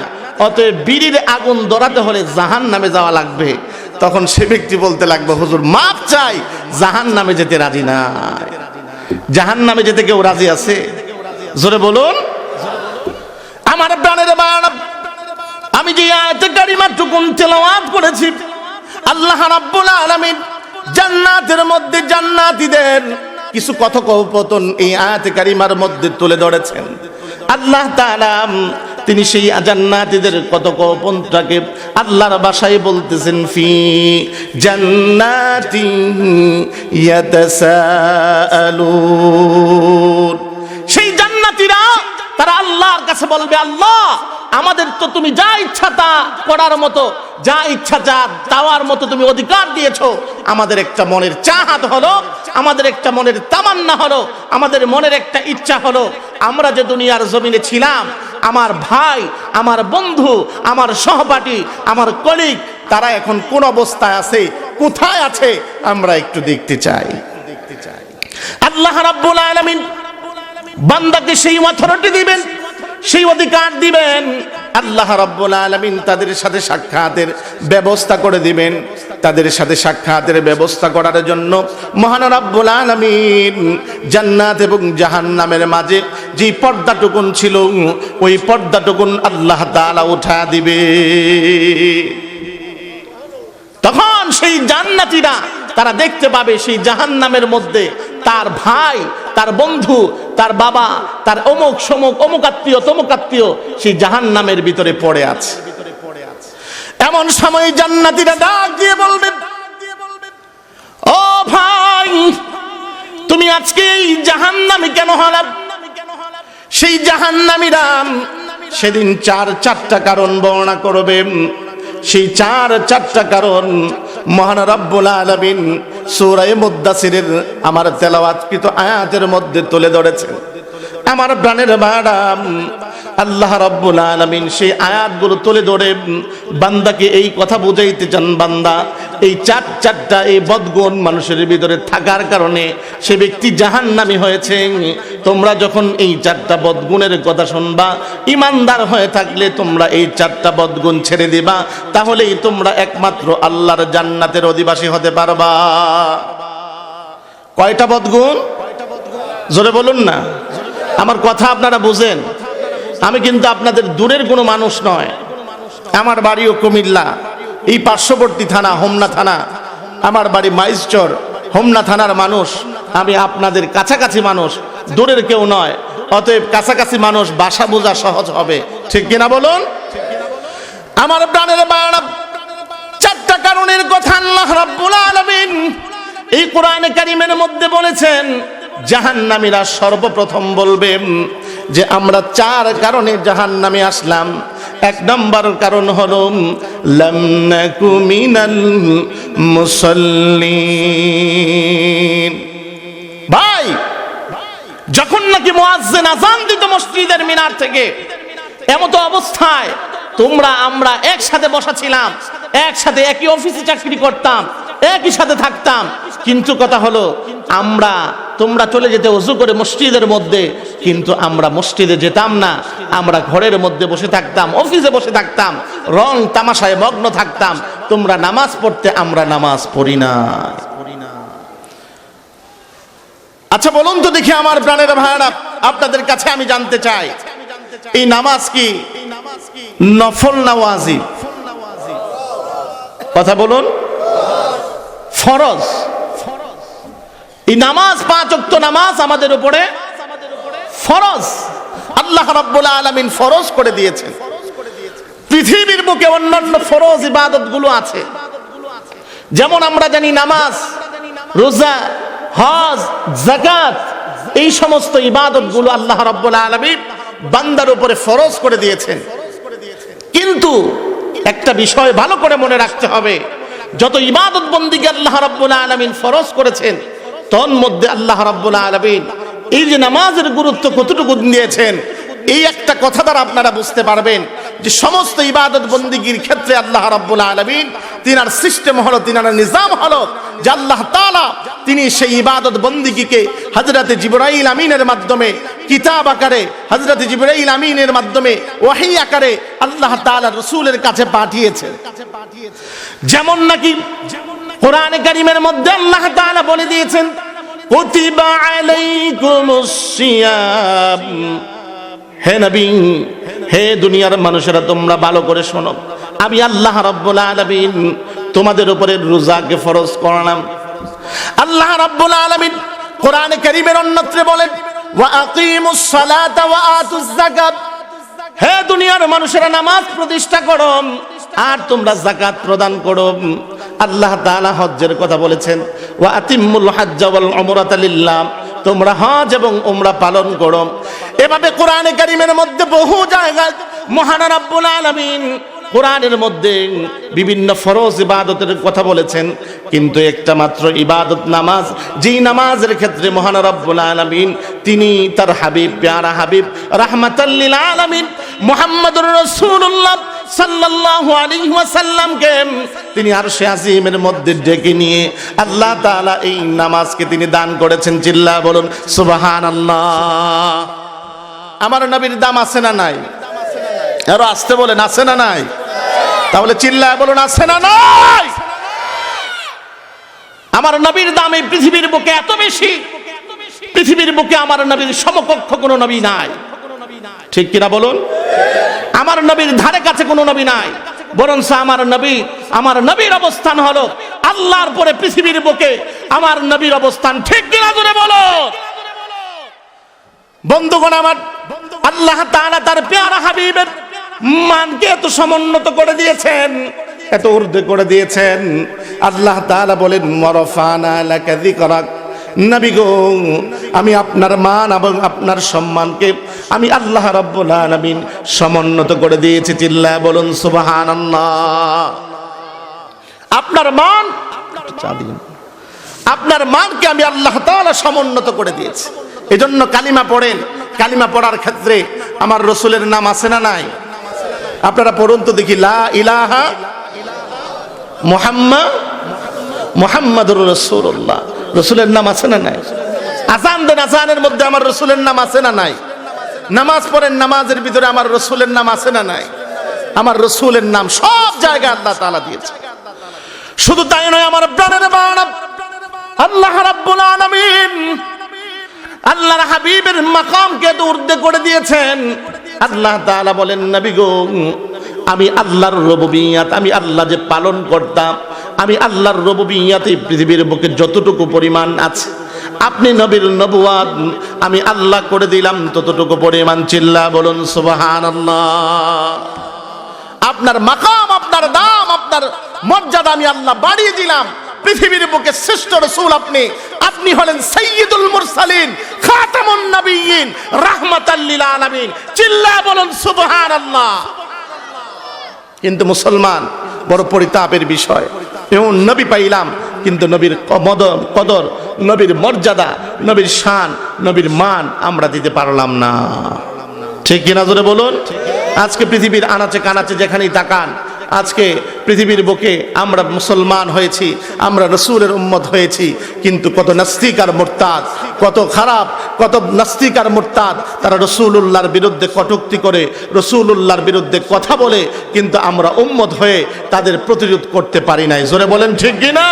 অতএব বিড়ির আগুন ধরাতে হলে জাহান্নামে যাওয়া লাগবে। তখন সে ব্যক্তি বলতে লাগবে, হুজুর মাপ চাই, জাহান্নামে যেতে রাজি না। জাহান্নামে যেতে কেউ রাজি আছে? জোরে বলুন। আমার প্রাণের বাবা, আমি যে আয়াতে কারিমাটুকু তেলাওয়াত করেছি, আল্লাহ রাব্বুল আলামিন জান্নাতের মধ্যে জান্নাতীদের কিছু কথোপকথন এই আয়াতে কারিমার মধ্যে তুলে ধরেছেন। আল্লাহ তাআলা তিনি সেই জান্নাতীদের কথোপকথনটাকে আল্লাহর ভাষায় বলতেছেন, ফি জান্নাতি ইয়াতাসাআলুন। সেই জান্নাতীরা তারা আল্লাহর কাছে বলবে, আল্লাহ আমাদের তো তুমি যা ইচ্ছা তা করার মতো, যা ইচ্ছা যা দেওয়ার মতো তুমি অধিকার দিয়েছো, আমাদের একটা মনের চাহাত হলো, আমাদের একটা মনের তামান্না হলো, আমাদের মনের একটা ইচ্ছা হলো, আমরা যে দুনিয়ার জমিনে ছিলাম, আমার ভাই, আমার বন্ধু, আমার সহপাঠী, আমার কলিগ, তারা এখন কোন অবস্থায় আছে, কোথায় আছে, আমরা একটু দেখতে চাই। আল্লাহ রাব্বুল আলামিন বান্দাকে সেই অথরিটি দিবেন, সেই অধিকার দিবেন। আল্লাহ রাব্বুল আলামিন তাদের সাথে সাক্ষাতের ব্যবস্থা করে দিবেন। তাদের সাথে সাক্ষাতের ব্যবস্থা করার জন্য মহান রাব্বুল আলামিন জান্নাত এবং জাহান্নামের মাঝে যে পর্দাটুকুন ছিল, ওই পর্দাটুকুন আল্লাহ তাআলা উঠা দিবে। তখন সেই জান্নাতীরা তারা দেখতে পাবে সেই জাহান্নামের মধ্যে তার ভাই, তার বন্ধু, তার বাবা, তার অমুক সমুক, অমুক আত্মীয়, তমুক আত্মীয় সেই জাহান্নামের ভিতরে পড়ে আছে। এমন সময় জান্নাতীরা ডাক দিয়ে বলবেন, ও ভাই তুমি আজকে এই জাহান্নামী কেন হলা? সেই জাহান্নামীরা সেদিন চারটা কারণ বর্ণনা করবে। সেই চারটা কারণ মহান রব্বুল আলামিন সূরা মুদ্দাসিরের আমার তেলাওয়াতকৃত আয়াতের মধ্যে তুলে ধরেছেন। আমার প্রাণের ভাড়া আল্লাহ রাব্বুল আলামিন সেই আয়াতগুলো তুলে ধরে বান্দাকে এই কথা বুঝাইতে চান, বান্দা এই চারটা এই বদগুণ মানুষের ভিতরে থাকার কারণে সে ব্যক্তি জাহান্নামী হয়েছে। তোমরা যখন এই চারটা বদগুণের কথা শুনবা, ইমানদার হয়ে থাকলে তোমরা এই চারটা বদগুণ ছেড়ে দিবা, তাহলেই তোমরা একমাত্র আল্লাহর জান্নাতের অধিবাসী হতে পারবা। কয়টা বদগুণ? জোরে বলুন না, আমার কথা আপনারা বুঝেন। আমি কিন্তু আপনাদের দূরের কোনো মানুষ নয়, আমার বাড়িও কুমিল্লা, এই পার্শ্ববর্তী থানা হোমনা থানা, আমার বাড়ি মাইজচর, হোমনা থানার মানুষ। আমি আপনাদের কাছাকাছি মানুষ, দূরের কেউ নয়। অতএব কাছাকাছি মানুষ, ভাষা বোঝা সহজ হবে, ঠিক কিনা বলুন? আমার প্রাণের বাড়া চারটা কারণের কথা আল্লাহ রাব্বুল আলামিন এই কোরআনে কারীমের মধ্যে বলেছেন। জাহান্নামীরা সর্বপ্রথম বলবে যে আমরা চার কারণে জাহান্নামে আসলাম। এক নম্বর কারণ হলো লাম নাকু মিনাল মুসাল্লিন। ভাই যখন নাকি মুয়াজ্জিন আযান দিত মসজিদের মিনার থেকে, এমতো অবস্থায় আমরা একসাথে বসা ছিলাম, একসাথে একই অফিসে চাকরি করতাম, একই সাথে থাকতাম, কিন্তু কথা হলো তোমরা চলে যেতে ওযু করে মসজিদের মধ্যে, কিন্তু আমরা মসজিদে যেতাম না, আমরা ঘরের মধ্যে বসে থাকতাম, অফিসে বসে থাকতাম, রং তামাশায় মগ্ন থাকতাম। তোমরা নামাজ পড়তে, আমরা নামাজ পড়ি না। আচ্ছা বলুন তো দেখি আমার প্রাণের ভাইরা, আপনাদের কাছে আমি জানতে চাই, এই নামাজ কি নফল না ওয়াজিব? কথা বলুন। ফরজ। এই নামাজ 5 ওয়াক্ত নামাজ আমাদের উপরে ফরজ। আল্লাহ রাব্বুল আলামিন ফরজ করে দিয়েছেন। পৃথিবীর বুকে অন্যান্য ফরজ ইবাদত গুলো আছে, যেমন আমরা জানি নামাজ, রোজা, হজ, যাকাত, এই সমস্ত ইবাদত গুলো আল্লাহ রাব্বুল আলামিন বান্দার উপরে ফরজ করে দিয়েছেন। কিন্তু একটা বিষয় ভালো করে মনে রাখতে হবে, যত ইবাদত বন্দেগী আল্লাহ রাব্বুল আলামিন ফরজ করেছেন, তন্মধ্যে আল্লাহ রাব্বুল আলামিন এই যে নামাজের গুরুত্ব কতটুকু দিয়েছেন, এই একটা কথা দ্বারা আপনারা বুঝতে পারবেন যে সমস্ত ইবাদত বন্দিগির ক্ষেত্রে আল্লাহ রাব্বুল আলামিন তিনার সিস্টেম হলো, তিনার নিজাম হলো যে আল্লাহ তাআলা তিনি সেই ইবাদত বন্দিগিকে হযরতে জিবরাইল আমিনের মাধ্যমে কিতাব আকারে, হযরতে জিবরাইল আমিনের মাধ্যমে ওহী আকারে আল্লাহ তাআলা রাসূলের কাছে পাঠিয়েছেন। যেমন নাকি কোরআনে কারীমের মধ্যে আল্লাহ তাআলা বলে দিয়েছেন, কুতিবা আলাইকুমুস সিয়াম, হে নবী, হে দুনিয়ার মানুষেরা তোমরা ভালো করে শোনো, আমি আল্লাহ রাব্বুল আলামিন তোমাদের উপরে রোজাকে ফরজ করলাম। আল্লাহ রাব্বুল আলামিন কোরআনে কারীমের অন্যত্রে বলেন, ওয়া আকিমুস সালাতা ওয়া আতুজ যাকাত, হে দুনিয়ার মানুষেরা নামাজ প্রতিষ্ঠা করো আর তোমরা যাকাত প্রদান করো। আল্লাহ তাআলা হজ্জের কথা বলেছেন, ওয়া আতিম্মুল হাজ্জা ওয়াল উমরাতা লিল্লাহ, তোমরা হজ এবং উমরা পালন করো। এভাবে কোরআনে কারীমের মধ্যে বহু জায়গায় মহান রব্বুল আলামিন কোরআনের মধ্যে বিভিন্ন ফরজ ইবাদতের কথা বলেছেন, কিন্তু একটা মাত্র ইবাদত নামাজ, যেই নামাজের ক্ষেত্রে মহান রব্বুল আলামিন তিনি তার হাবিব, প্যারা হাবিব রাহমাতাল লিল আলামিন মুহাম্মদুর রাসূলুল্লাহ সাল্লাল্লাহু আলাইহি ওয়াসাল্লামকে তিনি আরশে আজিমের মধ্যে ডেকে নিয়ে আল্লাহ তাআলা এই নামাজকে তিনি দান করেছেন। চিল্লা বলুন সুবহানাল্লাহ। আমার নবীর দাম আছে না নাই? আরো আসতে বলেন, আছে না নাই? তাহলে চিল্লায় বলুন, আছে না নাই? আমার নবীর দাম এই পৃথিবীর বুকে এত বেশি, পৃথিবীর বুকে আমার নবীর সমকক্ষ কোনো নবী নাই। ঠিক কিনা বলুন? আমার নবীর ধারে কাছে কোনো নবী নাই, বরঞ্চ আমার নবীর অবস্থান হলো আল্লাহর পরে পৃথিবীর বুকে আমার নবীর অবস্থান। ঠিক কিনা জোরে বলো। বন্ধুগণ আমার, আল্লাহ তাআলা তার প্যারা হাবিবের মানকে এত সমুন্নত করে দিয়েছেন, এত ঊর্ধ্বে করে দিয়েছেন। আল্লাহ তাআলা বলেন, ওয়ারাফানা লাকা যিকরাক, নবী গো আমি আপনার মান এবং আপনার সম্মানকে আমি আল্লাহ রাব্বুল আলামিন সমুন্নত করে দিয়েছি। চিল্লায় বলুন সুবহানাল্লাহ। আপনার মানকে আমি আল্লাহ তাআলা সমুন্নত করে দিয়েছি। এজন্য কালিমা পড়েন, কালিমা পড়ার ক্ষেত্রে আমার রাসূলের নাম আছে না নাই? আপনারা পড়ুন তো দেখি, লা ইলাহা মুহাম্মাদুর রাসূলুল্লাহ, রাসূলের নাম আছে না নাই? আযান দেন, আযানের মধ্যে আমার রাসূলের নাম আছে না নাই? নামাজ পড়েন, নামাজের ভিতরে আমার রাসূলের নাম আছে না নাই? আমার রাসূলের নাম সব জায়গায় আল্লাহ তাআলা দিয়েছে। শুধু তাই নয়, আমার প্রাণের বাবা আল্লাহ রাব্বুল আলামিন আল্লাহর হাবিবের মাকামকে ঊর্ধ্বে করে দিয়েছেন। আল্লাহ তাআলা বলেন, নবী গো আমি আল্লাহর রুবুবিয়্যাত, আমি আল্লাহ যে পালন করতাম, আমি আল্লাহর রুবুবিয়্যাতে পৃথিবীর বুকে যতটুকু পরিমাণ আছে, আপনি নবীর নবুয়াত আমি আল্লাহ করে দিলাম ততটুকু পরিমাণ। চিল্লা বলুন সুবহানাল্লাহ। আপনার মাকাম, আপনার দাম, আপনার মর্যাদা আমি আল্লাহ বাড়িয়ে দিলাম। পৃথিবীর বুকে শ্রেষ্ঠ রাসূল আপনি, আপনি হলেন সাইয়্যিদুল মুরসালিন, খাতামুন নবিয়্যিন, রাহমাতাল লিল আলামিন। চিল্লা বলুন সুবহানাল্লাহ। কিন্তু মুসলমান, বড় পরিতাপের বিষয়, এমন নবী পাইলাম কিন্তু নবীর কদর, নবীর মর্যাদা, নবীর শান, নবীর মান আমরা দিতে পারলাম না। ঠিক কিনা জোরে বলুন। আজকে পৃথিবীর আনাচে কানাচে যেখানেই তাকান, আজকে পৃথিবীর বুকে আমরা মুসলমান হয়েছি, আমরা রাসূলের উম্মত হয়েছি, কিন্তু কত নাস্তিক আর মুরতাদ, কত খারাপ, কত নাস্তিক আর মুরতাদ, তারা রাসূলুল্লাহর বিরুদ্ধে কটূক্তি করে, রাসূলুল্লাহর বিরুদ্ধে কথা বলে, কিন্তু আমরা উম্মত হয়ে তাদের প্রতিরোধ করতে পারি নাই। জোরে বলেন ঠিক কিনা?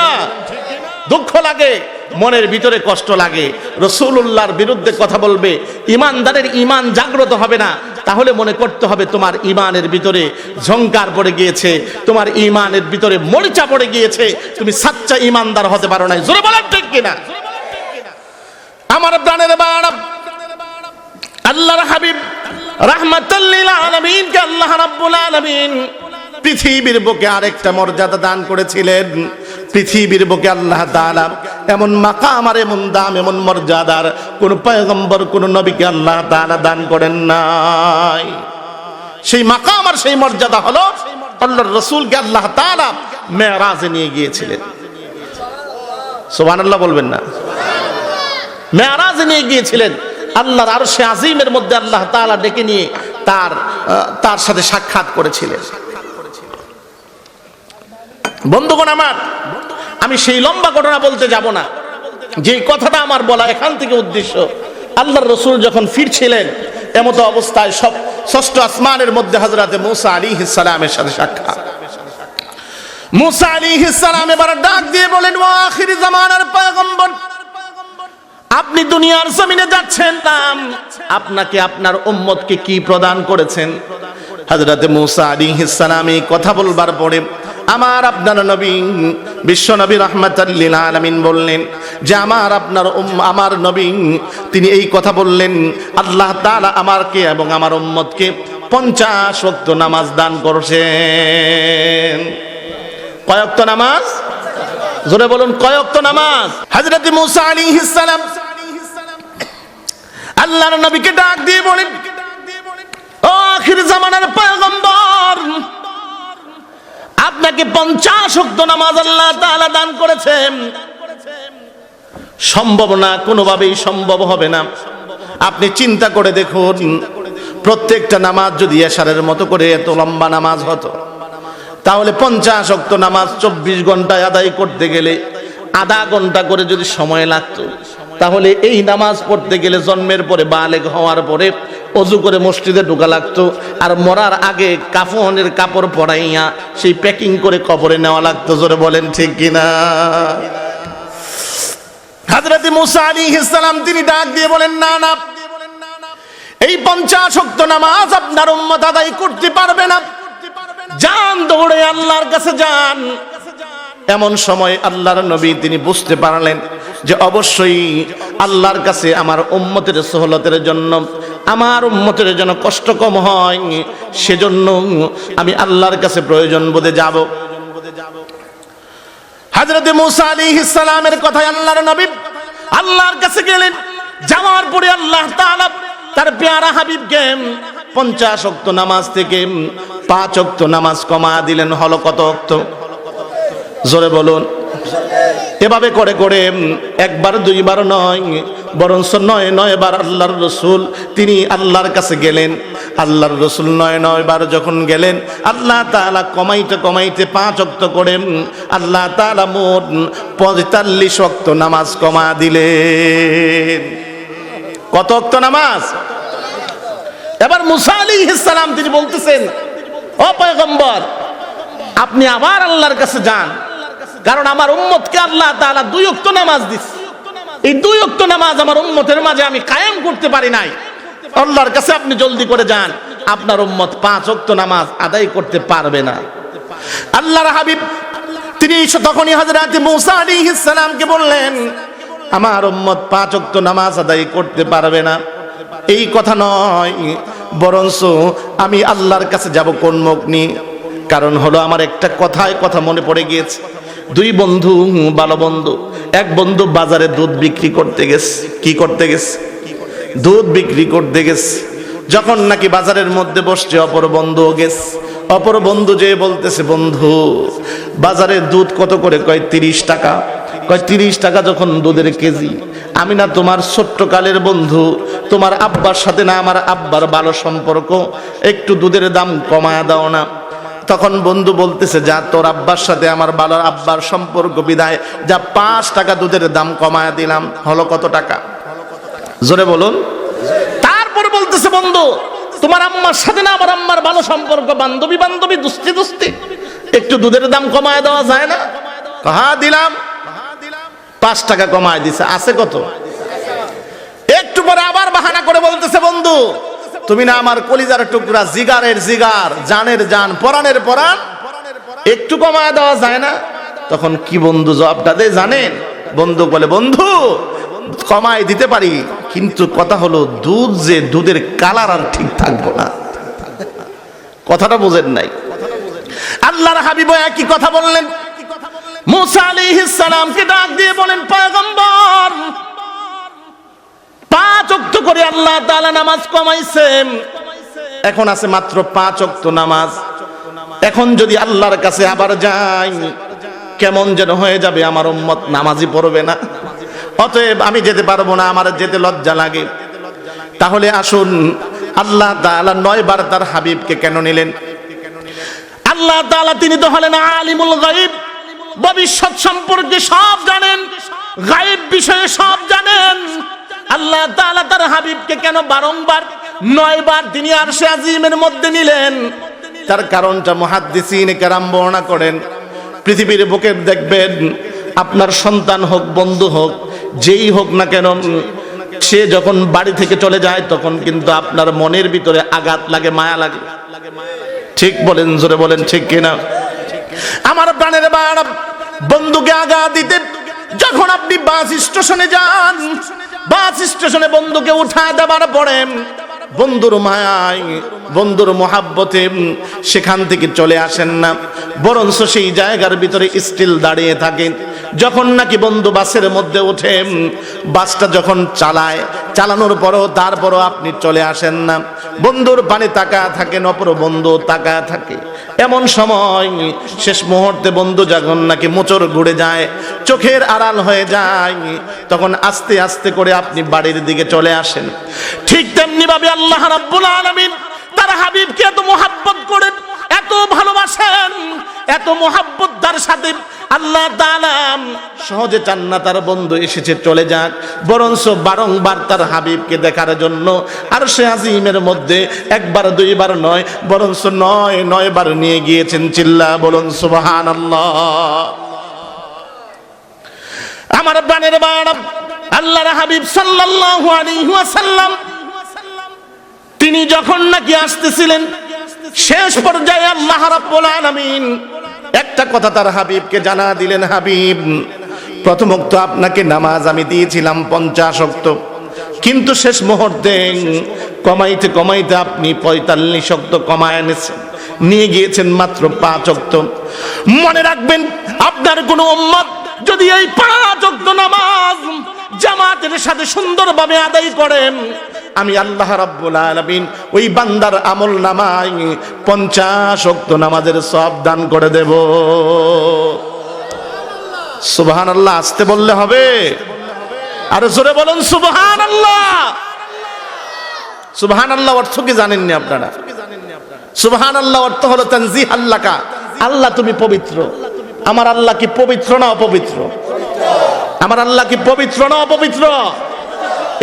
দুঃখ লাগে, মনের ভিতরে কষ্ট লাগে। রাসূলুল্লাহর বিরুদ্ধে কথা বলবে, ইমানদারের ইমান জাগ্রত হবে না, তাহলে মনে করতে হবে তোমার ইমানের ভিতরে ঝংকার পড়ে গিয়েছে, তোমার ইমানের ভিতরে মরিচা পড়ে গিয়েছে, তুমি সাচ্চা ইমানদার হতে পারো না। জোরে বলেন ঠিক কিনা? আমার প্রাণের বাবা আল্লাহর হাবিব রাহমাতাল লিল আলামিন কে আল্লাহ রাব্বুল আলামিন পৃথিবীর বুকে আরেকটা মর্যাদা দান করেছিলেন। পৃথিবীর বুকে আল্লাহ তাআলা এমন মাকাম আর এমন দাম, এমন মর্যাদার কোন পয়গম্বর, কোন নবীকে আল্লাহ তাআলা দান করেন নাই। সেই মাকাম আর সেই মর্যাদা হলো আল্লাহর রাসূলকে আল্লাহ তাআলা মেরাজে নিয়ে গিয়েছিলেন। সুবহানাল্লাহ বলবেন না? মেরাজে নিয়ে গিয়েছিলেন। আল্লাহর আরশে আজিমের মধ্যে আল্লাহ তাআলা ডেকে নিয়ে তার সাথে সাক্ষাৎ করেছিলেন। বন্ধুগণ আমার, আমি সেই লম্বা ঘটনা বলতে যাব না, যে কথাটা আমার বলা এখান থেকে উদ্দেশ্য, আল্লাহর রাসূল যখন ফিরছিলেন এমত অবস্থায় সব ষষ্ঠ আসমানের মধ্যে হযরতে মূসা আলাইহিস সালামের সাথে সাক্ষাৎ। মূসা আলাইহিস সালাম এবার ডাক দিয়ে বলেন, ও আখির জামানার পয়গম্বর, আপনি দুনিয়ার জমিনে যাচ্ছেন, আপনাকে আপনার উম্মতকে কি প্রদান করেছেন? হযরতে মূসা আলাইহিস সালাম এই কথা বলবার পরে আমার আপনার নবী বিশ্ব নবী রাহমাতাল লিল আলামিন বললেন যে আমার নবী তিনি এই কথা বললেন, আল্লাহ তাআলা আমাকে এবং আমার উম্মতকে 50 ওয়াক্ত নামাজ দান করেছেন। কয় ওয়াক্ত নামাজ? জোরে বলুন, কয় ওয়াক্ত নামাজ? হযরত মূসা আলাইহিস সালাম আল্লাহর নবীকে ডাক দিয়ে বলেন, ও আখির জামানার পয়গম্বর, আপনাকে 50 ওয়াক্ত নামাজ আল্লাহ তাআলা দান করেছেন। সম্ভব না, কোনোভাবেই সম্ভব হবে না। আপনি চিন্তা করে দেখুন, প্রত্যেকটা নামাজ যদি এশারের মতো করে এত লম্বা নামাজ হতো, তাহলে 50 ওয়াক্ত নামাজ 24 ঘন্টায় আদায় করতে গেলে আধা ঘন্টা করে যদি সময় লাগতো, তাহলে এই নামাজ পড়তে গেলে জন্মের পরে বালেগ হওয়ার পরে অজু করে মসজিদে ঢোকা লাগতো, আর মরার আগে কাফনের কাপড় পরাইয়া সেই প্যাকিং করে কবরে নেওয়া লাগতো। জোরে বলেন ঠিক কিনা? হযরত মূসা আলাইহিস সালাম তিনি ডাক দিয়ে বলেন, না না, এই 50 ওয়াক্ত নামাজ আপনার উম্মত আদায় করতে পারবে না। যান, দৌড়ে আল্লাহর কাছে যান। এমন সময় আল্লাহর নবী তিনি বুঝতে পারলেন যে অবশ্যই আল্লাহর কাছে আমার উম্মতের সহলতের জন্য, আমার উম্মতের জন্য কষ্ট কম হয়, সেজন্য আমি আল্লাহর কাছে প্রয়োজন বোধে যাব। হযরত মূসা আলাইহিস সালামের কথায় আল্লাহর নবী আল্লাহর কাছে গেলেন। যাওয়ার পরে আল্লাহ তাআলা তার প্যারা হাবিবকে 50 ওয়াক্ত নামাজ থেকে 5 ওয়াক্ত নামাজ কমা দিলেন। হলো কত ওয়াক্ত? জোরে বলুন। এভাবে করে করে একবার দুইবার নয়, বরঞ্চ 9 বার আল্লাহর রাসূল তিনি আল্লাহর কাছে গেলেন। আল্লাহর রাসূল 9 বার যখন গেলেন, আল্লাহ তাআলা কমাইতে কমাইতে 5 ওয়াক্ত করে আল্লাহ তাআলা মোট 45 ওয়াক্ত নামাজ কমা দিলেন। কত ওয়াক্ত নামাজ? এবার মূসা আলাইহিস সালাম তিনি বলতেছেন, ও পয়গম্বর, আপনি আবার আল্লাহর কাছে যান, কারণ আমার উম্মতকে আল্লাহ তাআলা 2 ওয়াক্ত নামাজ দিয়েছে। এই 2 ওয়াক্ত নামাজ আমার উম্মতের মাঝে আমি কায়েম করতে পারি নাই। আল্লাহর কাছে আপনি জলদি করে যান, আপনার উম্মত 5 ওয়াক্ত নামাজ আদায় করতে পারবে না। আল্লাহর হাবিব তিনি তখনই হযরত মূসা আলাইহিস সালামকে বললেন, আমার উম্মত 5 ওয়াক্ত নামাজ আদায় করতে পারবে না। এই কথা নয়, বরঞ্চ আমি আল্লাহর কাছে যাব কোন মুখ নিয়ে? কারণ হলো আমার একটা কথা মনে পড়ে গিয়েছে। 2 বন্ধু, ভালো বন্ধু। এক বন্ধু বাজারে দুধ বিক্রি করতে গেছে। কি করতে গেছে? দুধ বিক্রি করতে গেছে। যখন নাকি বাজারের মধ্যে বসছে, অপর বন্ধু গেছে। অপর বন্ধু যে বলতেছে, বন্ধু বাজারে দুধ কত করে? কয় 30 টাকা। কয় 30 টাকা যখন দুধের কেজি, আমি না তোমার ছোট্ট কালের বন্ধু, তোমার আব্বার সাথে না আমার আব্বার ভালো সম্পর্ক, একটু দুধের দাম কমায়া দাও না। তখন বন্ধু বলতেছে, যা, তোর আব্বার সাথে আমার ভালো আব্বার সম্পর্ক বিদায়, যা 5 টাকা দুধের দাম কমায়া দিলাম। হলো কত টাকা? জোরে বলুন। তারপর বলতেছে, বন্ধু তোমার আম্মার সাথে না আমার আম্মার ভালো সম্পর্ক, বান্ধবী বান্ধবী, দুস্তি দুস্তি, একটু দুধের দাম কমায় দেওয়া যায় না? হ্যাঁ দিলাম। 5 টাকা কমায় দিছে। আছে কত? একটু পরে আবার বাহানা করে বলতেছে, বন্ধু তুমি না আমার কলিজার টুকরা, জিগারের জিগার, জানের জান, পরাণের পরাণ, একটু কমায় দেওয়া যায় না? তখন কি বন্ধু জবাবটা দেয় জানেন? বন্ধু বলে, বন্ধু কমায় দিতে পারি, কিন্তু কথা হলো দুধের কালার আর ঠিক থাকবো না। কথাটা বোঝেন নাই? আল্লাহর হাবিব একই কথা বললেন। মূসা আলাইহিস সালামকে ডাক দিয়ে বলেন, পয়গম্বর 5 ওয়াক্ত করে আল্লাহ তাআলা নামাজ কমাইছেন, এখন আছে মাত্র 5 ওয়াক্ত নামাজ। এখন যদি আল্লাহর কাছে আবার যাই, কেমন যেন হয়ে যাবে, আমার উম্মত নামাজই পড়বে না। অতএব আমি যেতে পারবো না, আমার যেতে লজ্জা লাগে। তাহলে আসুন আল্লাহ তাআলা 9 বার তার হাবিবকে কেন নিলেন? আল্লাহ তাআলা তিনি তো হলেন আলিমুল গায়ব, ভবিষ্যৎ সম্পর্কে সব জানেন, গায়েব বিষয়ে সব জানেন। আল্লাহ তাআলা তার হাবিবকে কেন বারংবার 9 বার তিনি আরশে আজিমের মধ্যে নিলেন? তার কারণটা মুহাদ্দিসিনে কেরাম বর্ণনা করেন। পৃথিবীর বুকে দেখবেন আপনার সন্তান হোক, বন্ধু হোক, যেই হোক না কেন, সে যখন বাড়ি থেকে চলে যায় তখন কিন্তু আপনার মনের ভিতরে আঘাত লাগে, মায়া লাগে। ঠিক বলেন, জোরে বলেন, ঠিক কিনা? আমার প্রাণের বাবা, বন্ধুকে আঘাত দিতে যখন আপনি বাস স্টেশনে যান, বাস স্টেশনে বন্ধুকে উঠা দেবার পরে বন্ধুর মায়ায়, বন্ধুর মোহাব্বতে সেখান থেকে চলে আসেন না, বরঞ্চ সেই জায়গার ভিতরে স্টিল দাঁড়িয়ে থাকেন। যখন নাকি বন্ধু বাসের মধ্যে ওঠে, বাসটা যখন চালায়, চালানোর পরও তারপরও আপনি চলে আসেন না, বন্ধুর পানে তাকায় থাকেন, অপর বন্ধু তাকায় থাকে। এমন সময় শেষ মুহূর্তে বন্ধু যখন নাকি মোচড় ঘুরে যায়, চোখের আড়াল হয়ে যায়, তখন আস্তে আস্তে করে আপনি বাড়ির দিকে চলে আসেন। ঠিক তেমনি ভাবে আল্লাহ রাব্বুল আলামিন তার হাবিবকে এত মোহাব্বত করেন, এত ভালোবাসেন, এত মোহাব্বত তার সাথে আল্লাহ তাআলা সহজে চান না তার বন্ধু এসেছে চলে যাক, বরঞ্চ বারংবার তার হাবিবকে দেখার জন্য আরশে আজিমের মধ্যে একবার দুইবার নয়, বরঞ্চ 9 বার নিয়ে গিয়েছেন। চিল্লা বলুন সুবহানাল্লাহ। আমার প্রাণের বাবা, আল্লাহর হাবিব সাল্লাল্লাহু আলাইহি ওয়াসাল্লাম তিনি যখন নাকি আসতেছিলেন, শেষ পর্যায়ে আল্লাহ রাব্বুল আলামিন একটা কথা তার হাবিবকে জানা দিলেন, হাবিব, প্রথম ওয়াক্ত আপনাকে নামাজ আমি দিয়েছিলাম 50 ওয়াক্ত, কিন্তু শেষ মুহূর্তে কমাইতে কমাইতে আপনি 45 ওয়াক্ত কমায় এনেছেন, নিয়ে গিয়েছেন মাত্র 5 ওয়াক্ত। মনে রাখবেন, আপনার কোন উম্মত যদি এই 5 ওয়াক্ত নামাজ জামাতের সাথে সুন্দরভাবে আদায় করেন, আমি আল্লাহ রাব্বুল আলামিন ওই বান্দার আমল নামায় 50 ওয়াক্ত নামাজের সওয়াব দান করে দেব। সুবহানাল্লাহ। আসতে বললে হবে, আর জোরে বলুন সুবহানাল্লাহ। সুবহানাল্লাহ অর্থ কি জানেননি আপনারা? সুবহানাল্লাহ অর্থ হলো তানজিহ আল্লাহকা, আল্লাহ তুমি পবিত্র। আমার আল্লাহ কি পবিত্র না অপবিত্র? আমার আল্লাহ কি পবিত্র না অপবিত্র?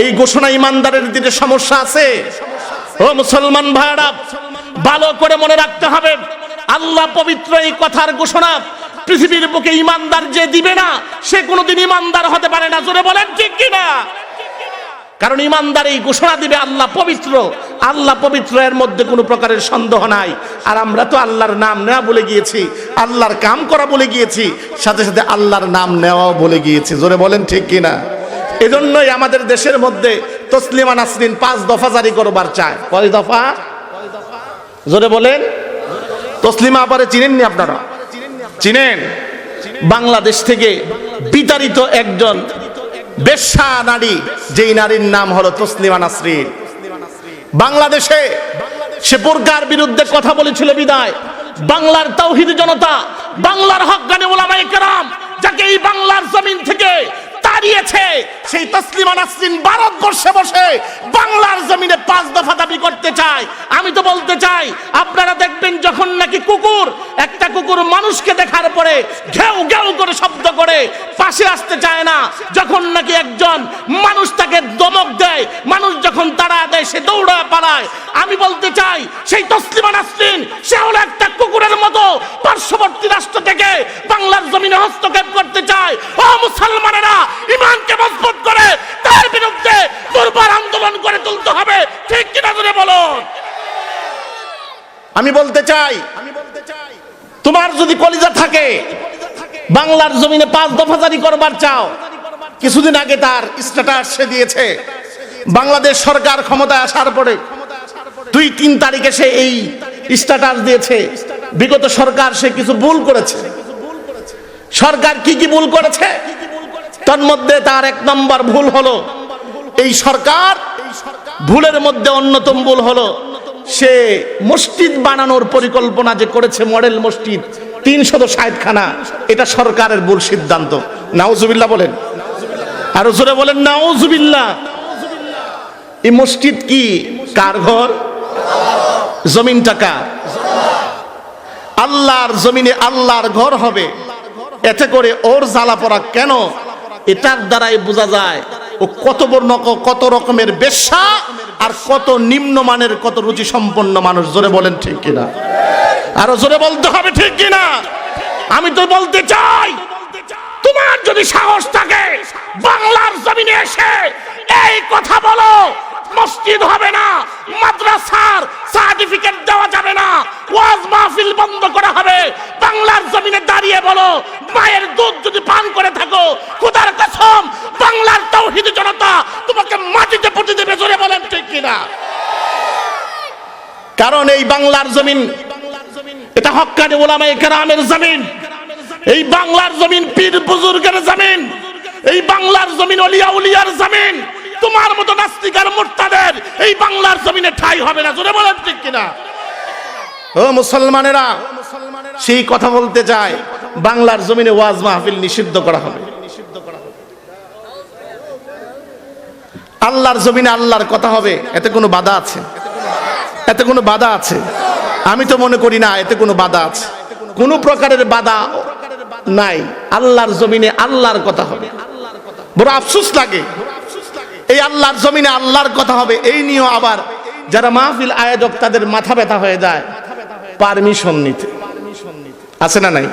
এই ঘোষণা ইমানদারের দিকে সমস্যা আছে। ও মুসলমান ভাইরা, ভালো করে মনে রাখতে হবে, আল্লাহ পবিত্র এই কথার ঘোষণা পৃথিবীর বুকে ইমানদার যে দিবে না, সে কোনোদিন ইমানদার হতে পারে না। জোরে বলেন ঠিক কিনা? কারণ ইমানদার এই ঘোষণা দিবে আল্লাহ পবিত্র, আল্লাহ পবিত্র, এর মধ্যে কোনো প্রকারের সন্দেহ নাই। আর আমরা তো আল্লাহর নাম নেওয়া বলে গিয়েছি, আল্লাহর কাম করা বলে গিয়েছি, সাথে সাথে আল্লাহর নাম নেওয়াও বলে গিয়েছি। জোরে বলেন ঠিক কিনা? এজন্যই আমাদের দেশের মধ্যে তসলিমা নাসরিন 5 দফা জারি করবার চায়। কয় দফা? জোরে বলেন। তসলিমা আপারে চিনেননি আপনারা? চিনেন? বাংলাদেশ থেকে বিতাড়িত একজন বেশ্যা নারী, যেই নারীর নাম হলো তসলিমা নাসরিন। বাংলাদেশে সে বোরকার বিরুদ্ধে কথা বলেছিল বিদায় বাংলার তাওহীদ জনতা, বাংলার হক্কানি উলামায়ে কেরাম যাকে এই বাংলার জমিন থেকে তাড়িয়েছে, সেই তসলিমা নাসরিন ভারতবর্ষে বসে বাংলার জমিনে 5 দফা দাবি করতে চায়। আমি তো বলতে চাই, আপনারা দেখবেন যখন নাকি কুকুর, একটা কুকুর মানুষকে দেখার পরে ঘেউ ঘেউ করে শব্দ করে পাশে আসতে চায় না, যখন নাকি একজন মানুষ তাকে দমক দেয়, মানুষ যখন তাড়া দেয়, সে দৌড়া পালায়। আমি বলতে চাই, সেই তসলিমা নাসরিন সে হলো একটা কুকুরের মতো পার্শ্ববর্তী রাষ্ট্র থেকে বাংলার জমিনে হস্তক্ষেপ করতে চায়। ও মুসলমানেরা, ইমানকে মজবুত করে তার বিরুদ্ধে দুর্বার আন্দোলন করে তুলতে হবে। ঠিক কিনা জোরে বলুন। আমি বলতে চাই, তোমার যদি কলিজা থাকে, বাংলার জমিনে 5 দফা জারি করবার চাও, কিছুদিন আগে তার স্ট্যাটাস সে দিয়েছে, বাংলাদেশ সরকার ক্ষমতায় আসার পরে 2-3 তারিখে সে এই স্ট্যাটাস দিয়েছে। বিগত সরকার সে কিছু ভুল করেছে। সরকার কি কি ভুল করেছে? তার মধ্যে তার 1 নম্বর ভুল হলো, এই সরকার ভুলের মধ্যে অন্যতম ভুল হলো সে মসজিদ বানানোর পরিকল্পনা যে করেছে, মডেল মসজিদ 360 খানা, এটা সরকারের ভুল সিদ্ধান্ত। নাউজুবিল্লাহ বলেন, আরো জোরে বলেন নাউজুবিল্লাহ। এই মসজিদ কি কার ঘর? জমিনটা কার? আল্লাহর জমিনে আল্লাহর ঘর হবে, এতে করে ওর জ্বালা পড়া কেন? এটার দ্বারাই বোঝা যায় ও কত বড় কত রকমের বেশ্যা আর কত নিম্নমানের কত রুচি সম্পন্ন মানুষ। জোরে বলেন ঠিক কিনা? আরো জোরে বলতে হবে ঠিক কিনা? আমি তো বলতে চাই, তোমার যদি সাহস থাকে বাংলার জমিনে এসে এই কথা বলো, মসজিদ হবে না, মাদ্রাসার সার্টিফিকেট দেওয়া যাবে না, ওয়াজ মাহফিল বন্ধ করা হবে, বাংলার জমিনে দাঁড়িয়ে বলো মায়ের দুধ যদি পান করে থাকো খোদার কসম বাংলার তাওহীদি জনতা তোমাকে মাটিতে পুঁতে দেবে। জোরে বলেন ঠিক কিনা? কারণ এই বাংলার জমিন এটা হক্কানি উলামায়ে কেরামের জমিন, এই বাংলার জমিন পীর বুজুর্গের জমিন, এই বাংলার জমিন ওলিয়া উলিয়ার জমিন। তোমার মতো নাস্তিক আর মুরতাদের এই বাংলার জমিনে ঠাঁই হবে না। জোরে বলেন ঠিক কিনা? ও মুসলমানেরা, সেই কথা বলতে চাই, বাংলার জমিনে ওয়াজ মাহফিল নিষিদ্ধ করা হবে। আল্লাহর জমিনে আল্লাহর কথা হবে, এতে কোনো বাধা আছে? এতে কোনো বাধা আছে? আমি তো মনে করি না এতে কোনো বাধা আছে। কোনো প্রকারের বাধা নাই। আল্লাহর জমিনে আল্লাহর কথা হবে। বড় আফসোস লাগে, এই আল্লাহর জমিনে আল্লাহর কথা হবে এই নিয়েও আবার যারা মাহফিল আয়োজক তাদের মাথা ব্যথা হয়ে যায় পারমিশন নিতে। আছে না নাই?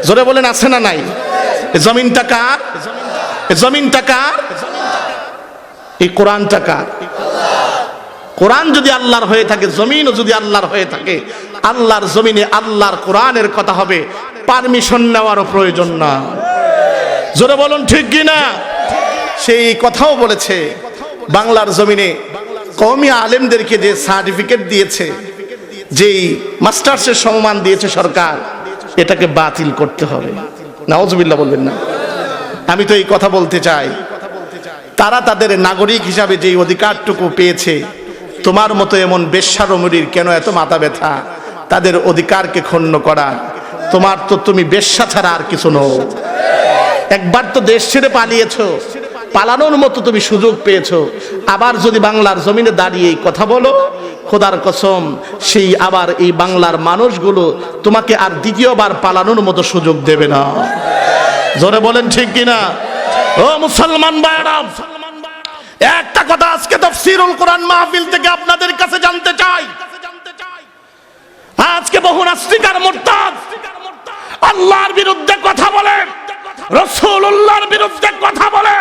জোরে বলেন আছে না নাই? জমিনটা কার? জমিনটা কার? এই কোরআনটা কার? কোরআন যদি আল্লাহর হয়ে থাকে, জমিনও যদি আল্লাহর হয়ে থাকে, আল্লাহর জমিনে আল্লাহর কোরআনের কথা হবে, পারমিশন নেওয়ারও প্রয়োজন না। জোরে বলুন ঠিক কিনা? সেই কথাও বলেছে বাংলার জমিনে কওমি আলেমদেরকে যে সার্টিফিকেট দিয়েছে, যেই মাস্টার্সের সম্মান দিয়েছে সরকার, এটাকে বাতিল করতে হবে। নাউজুবিল্লাহ বলবেন না? আমি তো এই কথা বলতে চাই, তারা তাদের নাগরিক হিসাবে যেই অধিকারটুকু পেয়েছে, তোমার মতো এমন বেশ্যারমরীর কেন এত মাথা ব্যথা তাদের অধিকারকে ক্ষুণ্ণ করা? তোমার তো তুমি বেশ্যা ছাড়া আর কিছু নও। একবার তো দেশ ছেড়ে পালিয়েছো, পালানোর মতো তুমি সুযোগ পেয়েছো, আবার যদি বাংলার জমিনে দাঁড়িয়ে কথা বলো, খোদার কসম সেই আবার এই বাংলার মানুষগুলো তোমাকে আর দ্বিতীয়বার পালানোর মতো সুযোগ দেবে না। জোরে বলেন ঠিক কিনা? ও মুসলমান ভাইরা, একটা কথা আজকে তাফসীরুল কোরআন মাহফিল থেকে আপনাদের কাছে জানতে চাই। আজকে বহু নাস্তিক আর মুরতাদ আল্লাহর বিরুদ্ধে কথা বলে, রাসূলুল্লাহর বিরুদ্ধে কথা বলে,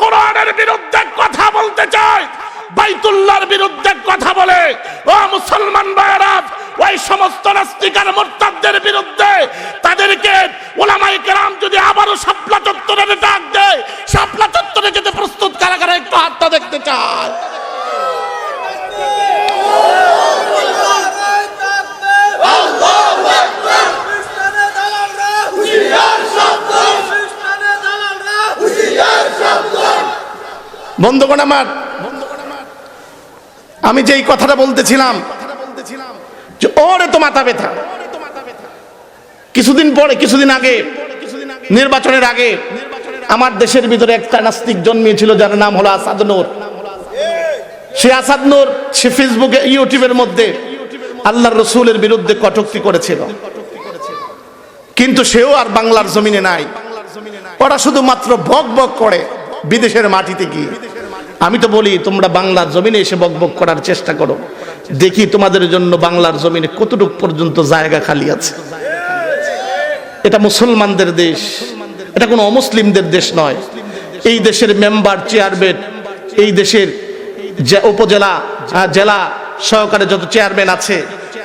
কোরআনের বিরুদ্ধে কথা বলতে চায়, বাইতুল্লাহর বিরুদ্ধে কথা বলে। ও মুসলমান ভাইরা, ওই সমস্ত নাস্তিক আর মুরতাদদের বিরুদ্ধে তাদেরকে উলামায়ে কেরাম যদি আবারও শাপলা চত্বরে ডাক দেয়, শাপলা চত্বরে যেতে প্রস্তুত কারা কারা একটু হাতটা দেখতে চায়? বন্ধুগণ আমার, আমি যেই কথাটা বলতেছিলাম যে ওরে তো মাথা ব্যথা, কিছুদিন আগে নির্বাচনের আগে আমার দেশের ভিতরে একটা নাস্তিক জন্মিয়েছিল যার নাম হলো আসাদ নূর। সে আসাদ নূর সে ফেসবুকে ইউটিউবের মধ্যে আল্লাহর রসুলের বিরুদ্ধে কটূক্তি করেছিল, কিন্তু সেও আর বাংলার জমিনে নাই। ওরা শুধুমাত্র বক বক করে বিদেশের মাটিতে গিয়ে। আমি তো বলি তোমরা বাংলার জমিনে এসে বক বক করার চেষ্টা করো, দেখি তোমাদের জন্য বাংলার জমিনে কতটুকু পর্যন্ত জায়গা খালি আছে। এটা মুসলমানদের দেশ, এটা কোনো অমুসলিমদের দেশ নয়। এই দেশের মেম্বার, চেয়ারম্যান, এই দেশের যে উপজেলা জেলা সহকারে যত চেয়ারম্যান আছে,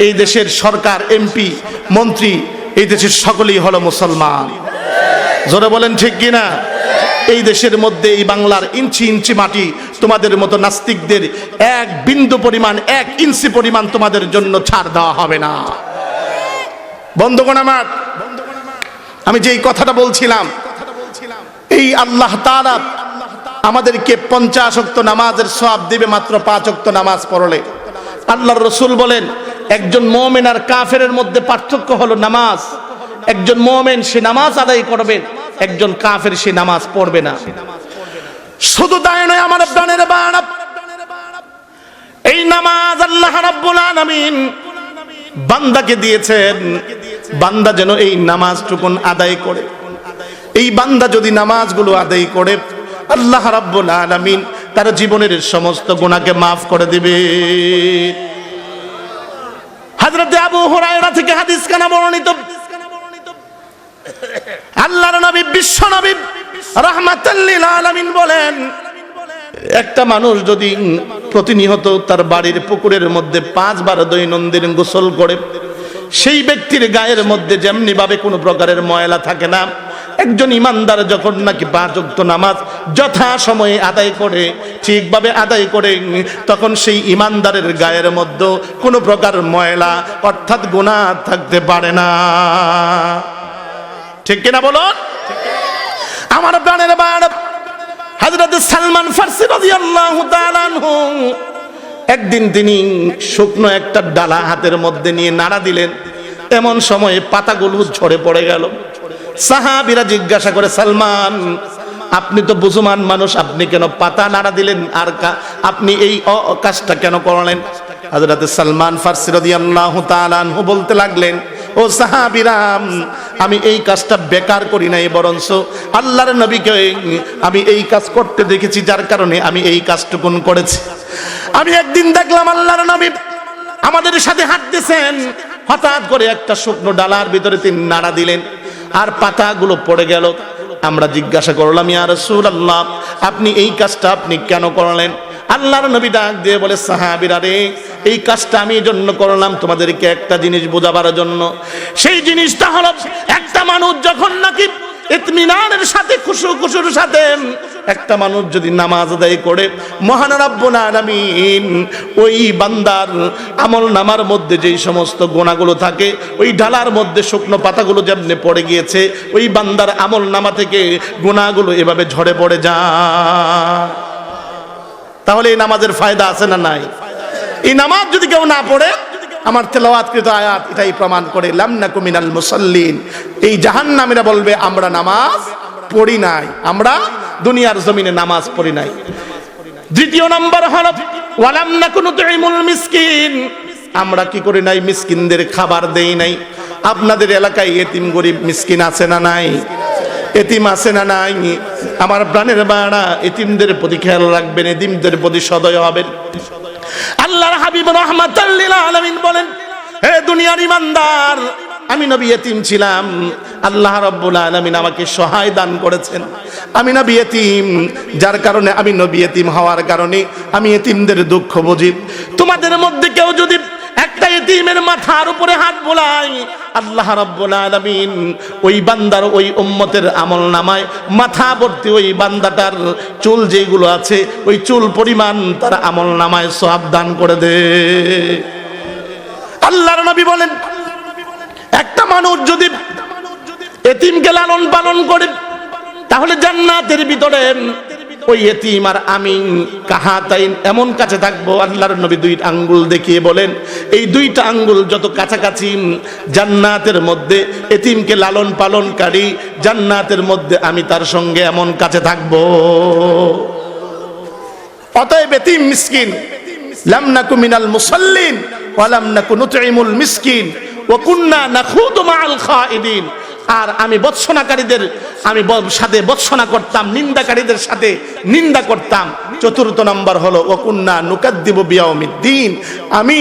এই দেশের সরকার, এমপি, মন্ত্রী, এই দেশের সকলেই হলো মুসলমান। জোরে বলেন ঠিক কিনা? এই দেশের মধ্যে এই বাংলার ইঞ্চি ইঞ্চি মাটি তোমাদের মতো নাস্তিকদের এক বিন্দু পরিমাণ, এক ইঞ্চি পরিমাণ তোমাদের জন্য ছাড় দেওয়া হবে না। বন্ধুগণ আমার, আমি যেই কথাটা বলছিলাম, এই আল্লাহ তাআলা আমাদেরকে 50 ওয়াক্ত নামাজের সওয়াব দিবে মাত্র 5 ওয়াক্ত নামাজ পড়লে। আল্লাহর রাসূল বলেন একজন মুমিন আর কাফেরের মধ্যে পার্থক্য হলো নামাজ। একজন মুমিন সে নামাজ আদায় করবে, একজন কাফের সে নামাজ পড়বে না। শুধু তাই নয় আমার প্রাণের বাবা, এই নামাজ আল্লাহ রাব্বুল আলামিন বান্দাকে দিয়েছেন, বান্দা যেন এই নামাজটুকুন আদায় করে। এই বান্দা যদি নামাজগুলো আদায় করে, আল্লাহ রাব্বুল আলামিন তার জীবনের সমস্ত গুনাহকে মাফ করে দিবে। হযরত আবু হুরায়রা থেকে হাদিস কানা বর্ণিত, আল্লাহর নবী বিশ্ব নবী রাহমাতাল লিল আলামিন বলেন, একটা মানুষ যদি প্রতিনিয়ত তার বাড়ির পুকুরের মধ্যে 5 বার দৈনন্দিন গোসল করে, সেই ব্যক্তির গায়ের মধ্যে যেমনি ভাবে কোনো প্রকারের ময়লা থাকে না, একজন ইমানদার যখন নাকি 5 ওয়াক্ত নামাজ যথা সময়ে আদায় করে, ঠিকভাবে আদায় করে, তখন সেই ইমানদারের গায়ের মধ্যে কোনো প্রকার ময়লা অর্থাৎ গুনাহ থাকতে পারে না। ঠিক কিনা বলুন? আমার প্রাণের বাড় হযরত সালমান ফারসি রাদিয়াল্লাহু তাআলা আনহু একদিন তিনি শুকনো একটা ডালা হাতের মধ্যে নিয়ে নাড়া দিলেন, এমন সময়ে পাতাগুলো ঝরে পড়ে গেল। সাহাবীরা জিজ্ঞাসা করে, সালমান, আপনি তো বুঝমান মানুষ, আপনি কেন পাতা নাড়া দিলেন, আর আপনি এই কাজটা কেন করলেন? হযরত সালমান ফারসি রাদিয়াল্লাহু তাআলা আনহু বলতে লাগলেন, ও সাহাবীরা, আমি এই কাজটা বেকার করি নাই, বরঞ্চ আল্লাহর নবীকে আমি এই কাজ করতে দেখেছি, যার কারণে আমি এই কাজটুকুন করেছি। আমি একদিন দেখলাম আল্লাহর নবী আমাদের সাথে হাঁটতেছেন, হঠাৎ করে একটা শুকনো ডালার ভিতরে তিনি নাড়া দিলেন আর পাতাগুলো পড়ে গেল। আমরা জিজ্ঞাসা করলাম, ইয়া রাসূলুল্লাহ, আপনি এই কাজটা আপনি কেন করলেন? আল্লাহর নবী ডাক দিয়ে বলে, সাহাবীরা রে, এই কাজটা আমি এই জন্য করলাম তোমাদেরকে একটা জিনিস বোঝাবার জন্য। সেই জিনিসটা হলো, একটা মানুষ যখন নাকি ইতমিনানের সাথে খুশুর সাথে একটা মানুষ যদি নামাজ আদায় করে, মহান রব্বুল আলামিন ওই বান্দার আমল নামার মধ্যে যেই সমস্ত গুনাহগুলো থাকে, ওই ডালার মধ্যে শুকনো পাতাগুলো যেমনি পড়ে গিয়েছে, ওই বান্দার আমল নামা থেকে গুনাহগুলো এভাবে ঝরে পড়ে যায়। তাহলে এই নামাজের ফায়দা আছে না নাই? এই নামাজ যদি কেউ না পড়ে, আমার তেলাওয়াতকৃত আয়াত এটাই প্রমাণ করে, লাম নাকু মিনাল মুসাল্লিন, এই জাহান্নামীরা বলবে আমরা নামাজ পড়ি নাই, আমরা দুনিয়ার জমিনে নামাজ পড়ি নাই। দ্বিতীয় নম্বর হলো ওয়ালাম নাকু নুতঈমুল মিসকিন, আমরা কি করি নাই? মিসকিনদের খাবার দেই নাই। আপনাদের এলাকায় এতিম গরিব মিসকিন আছে না নাই? এতিম আছে না নাই? আমার প্রাণের বাড়া, এতিমদের প্রতি খেয়াল রাখবেন, এতিমদের প্রতি সদয় হবেন। আল্লাহর হাবিব রাহমাতাল লিল আলামিন বলেন, হে দুনিয়ার ইমানদার, আমি নবী এতিম ছিলাম, আল্লাহ রাব্বুল আলামিন আমাকে সহায় দান করেছেন। আমি নবী এতিম, যার কারণে আমি নবী এতিম হওয়ার কারণে আমি এতিমদের দুঃখ বুঝি। তোমাদের মধ্যে কেউ যদি একটা এতিমের মাথার উপরে হাত বোলায়, আল্লাহ রাব্বুল আলামিন ওই বান্দার, ওই উম্মতের আমলনামায় মাথা ভর্তি ওই বান্দাটার চুল যেগুলো আছে, ওই চুল পরিমাণ তার আমলনামায় সওয়াব দান করে দে। আল্লাহর নবী বলেন, একটা মানুষ যদি এতিমকে লালন পালন করে, তাহলে জান্নাতের ভিতরে ওই এতিম আর আমি কাহাতাইন এমন কাছে থাকবো। আল্লাহর নবী 2 আঙ্গুল দেখিয়ে বলেন, এই 2টা আঙ্গুল যত কাছাকাছি জান্নাতের মধ্যে এতিমকে লালন পালনকারী, জান্নাতের মধ্যে আমি তার সঙ্গে এমন কাছে থাকবো। অতএব এতিম মিসকিন, লাম নাকু মিনাল মুসাল্লিন ওয়া লাম নাকু নুতঈমুল মিসকিন ওয়া কুননা নাখুদু মাআল খাইদিন, আর আমি বৎসনাকারীদের সাথে বৎসনা করতাম, নিন্দাকারীদের সাথে নিন্দা করতাম। 4th নম্বর হলো ওয়া কুননা নুকাদ্দিবু বিয়াউমিদ্দিন, আমি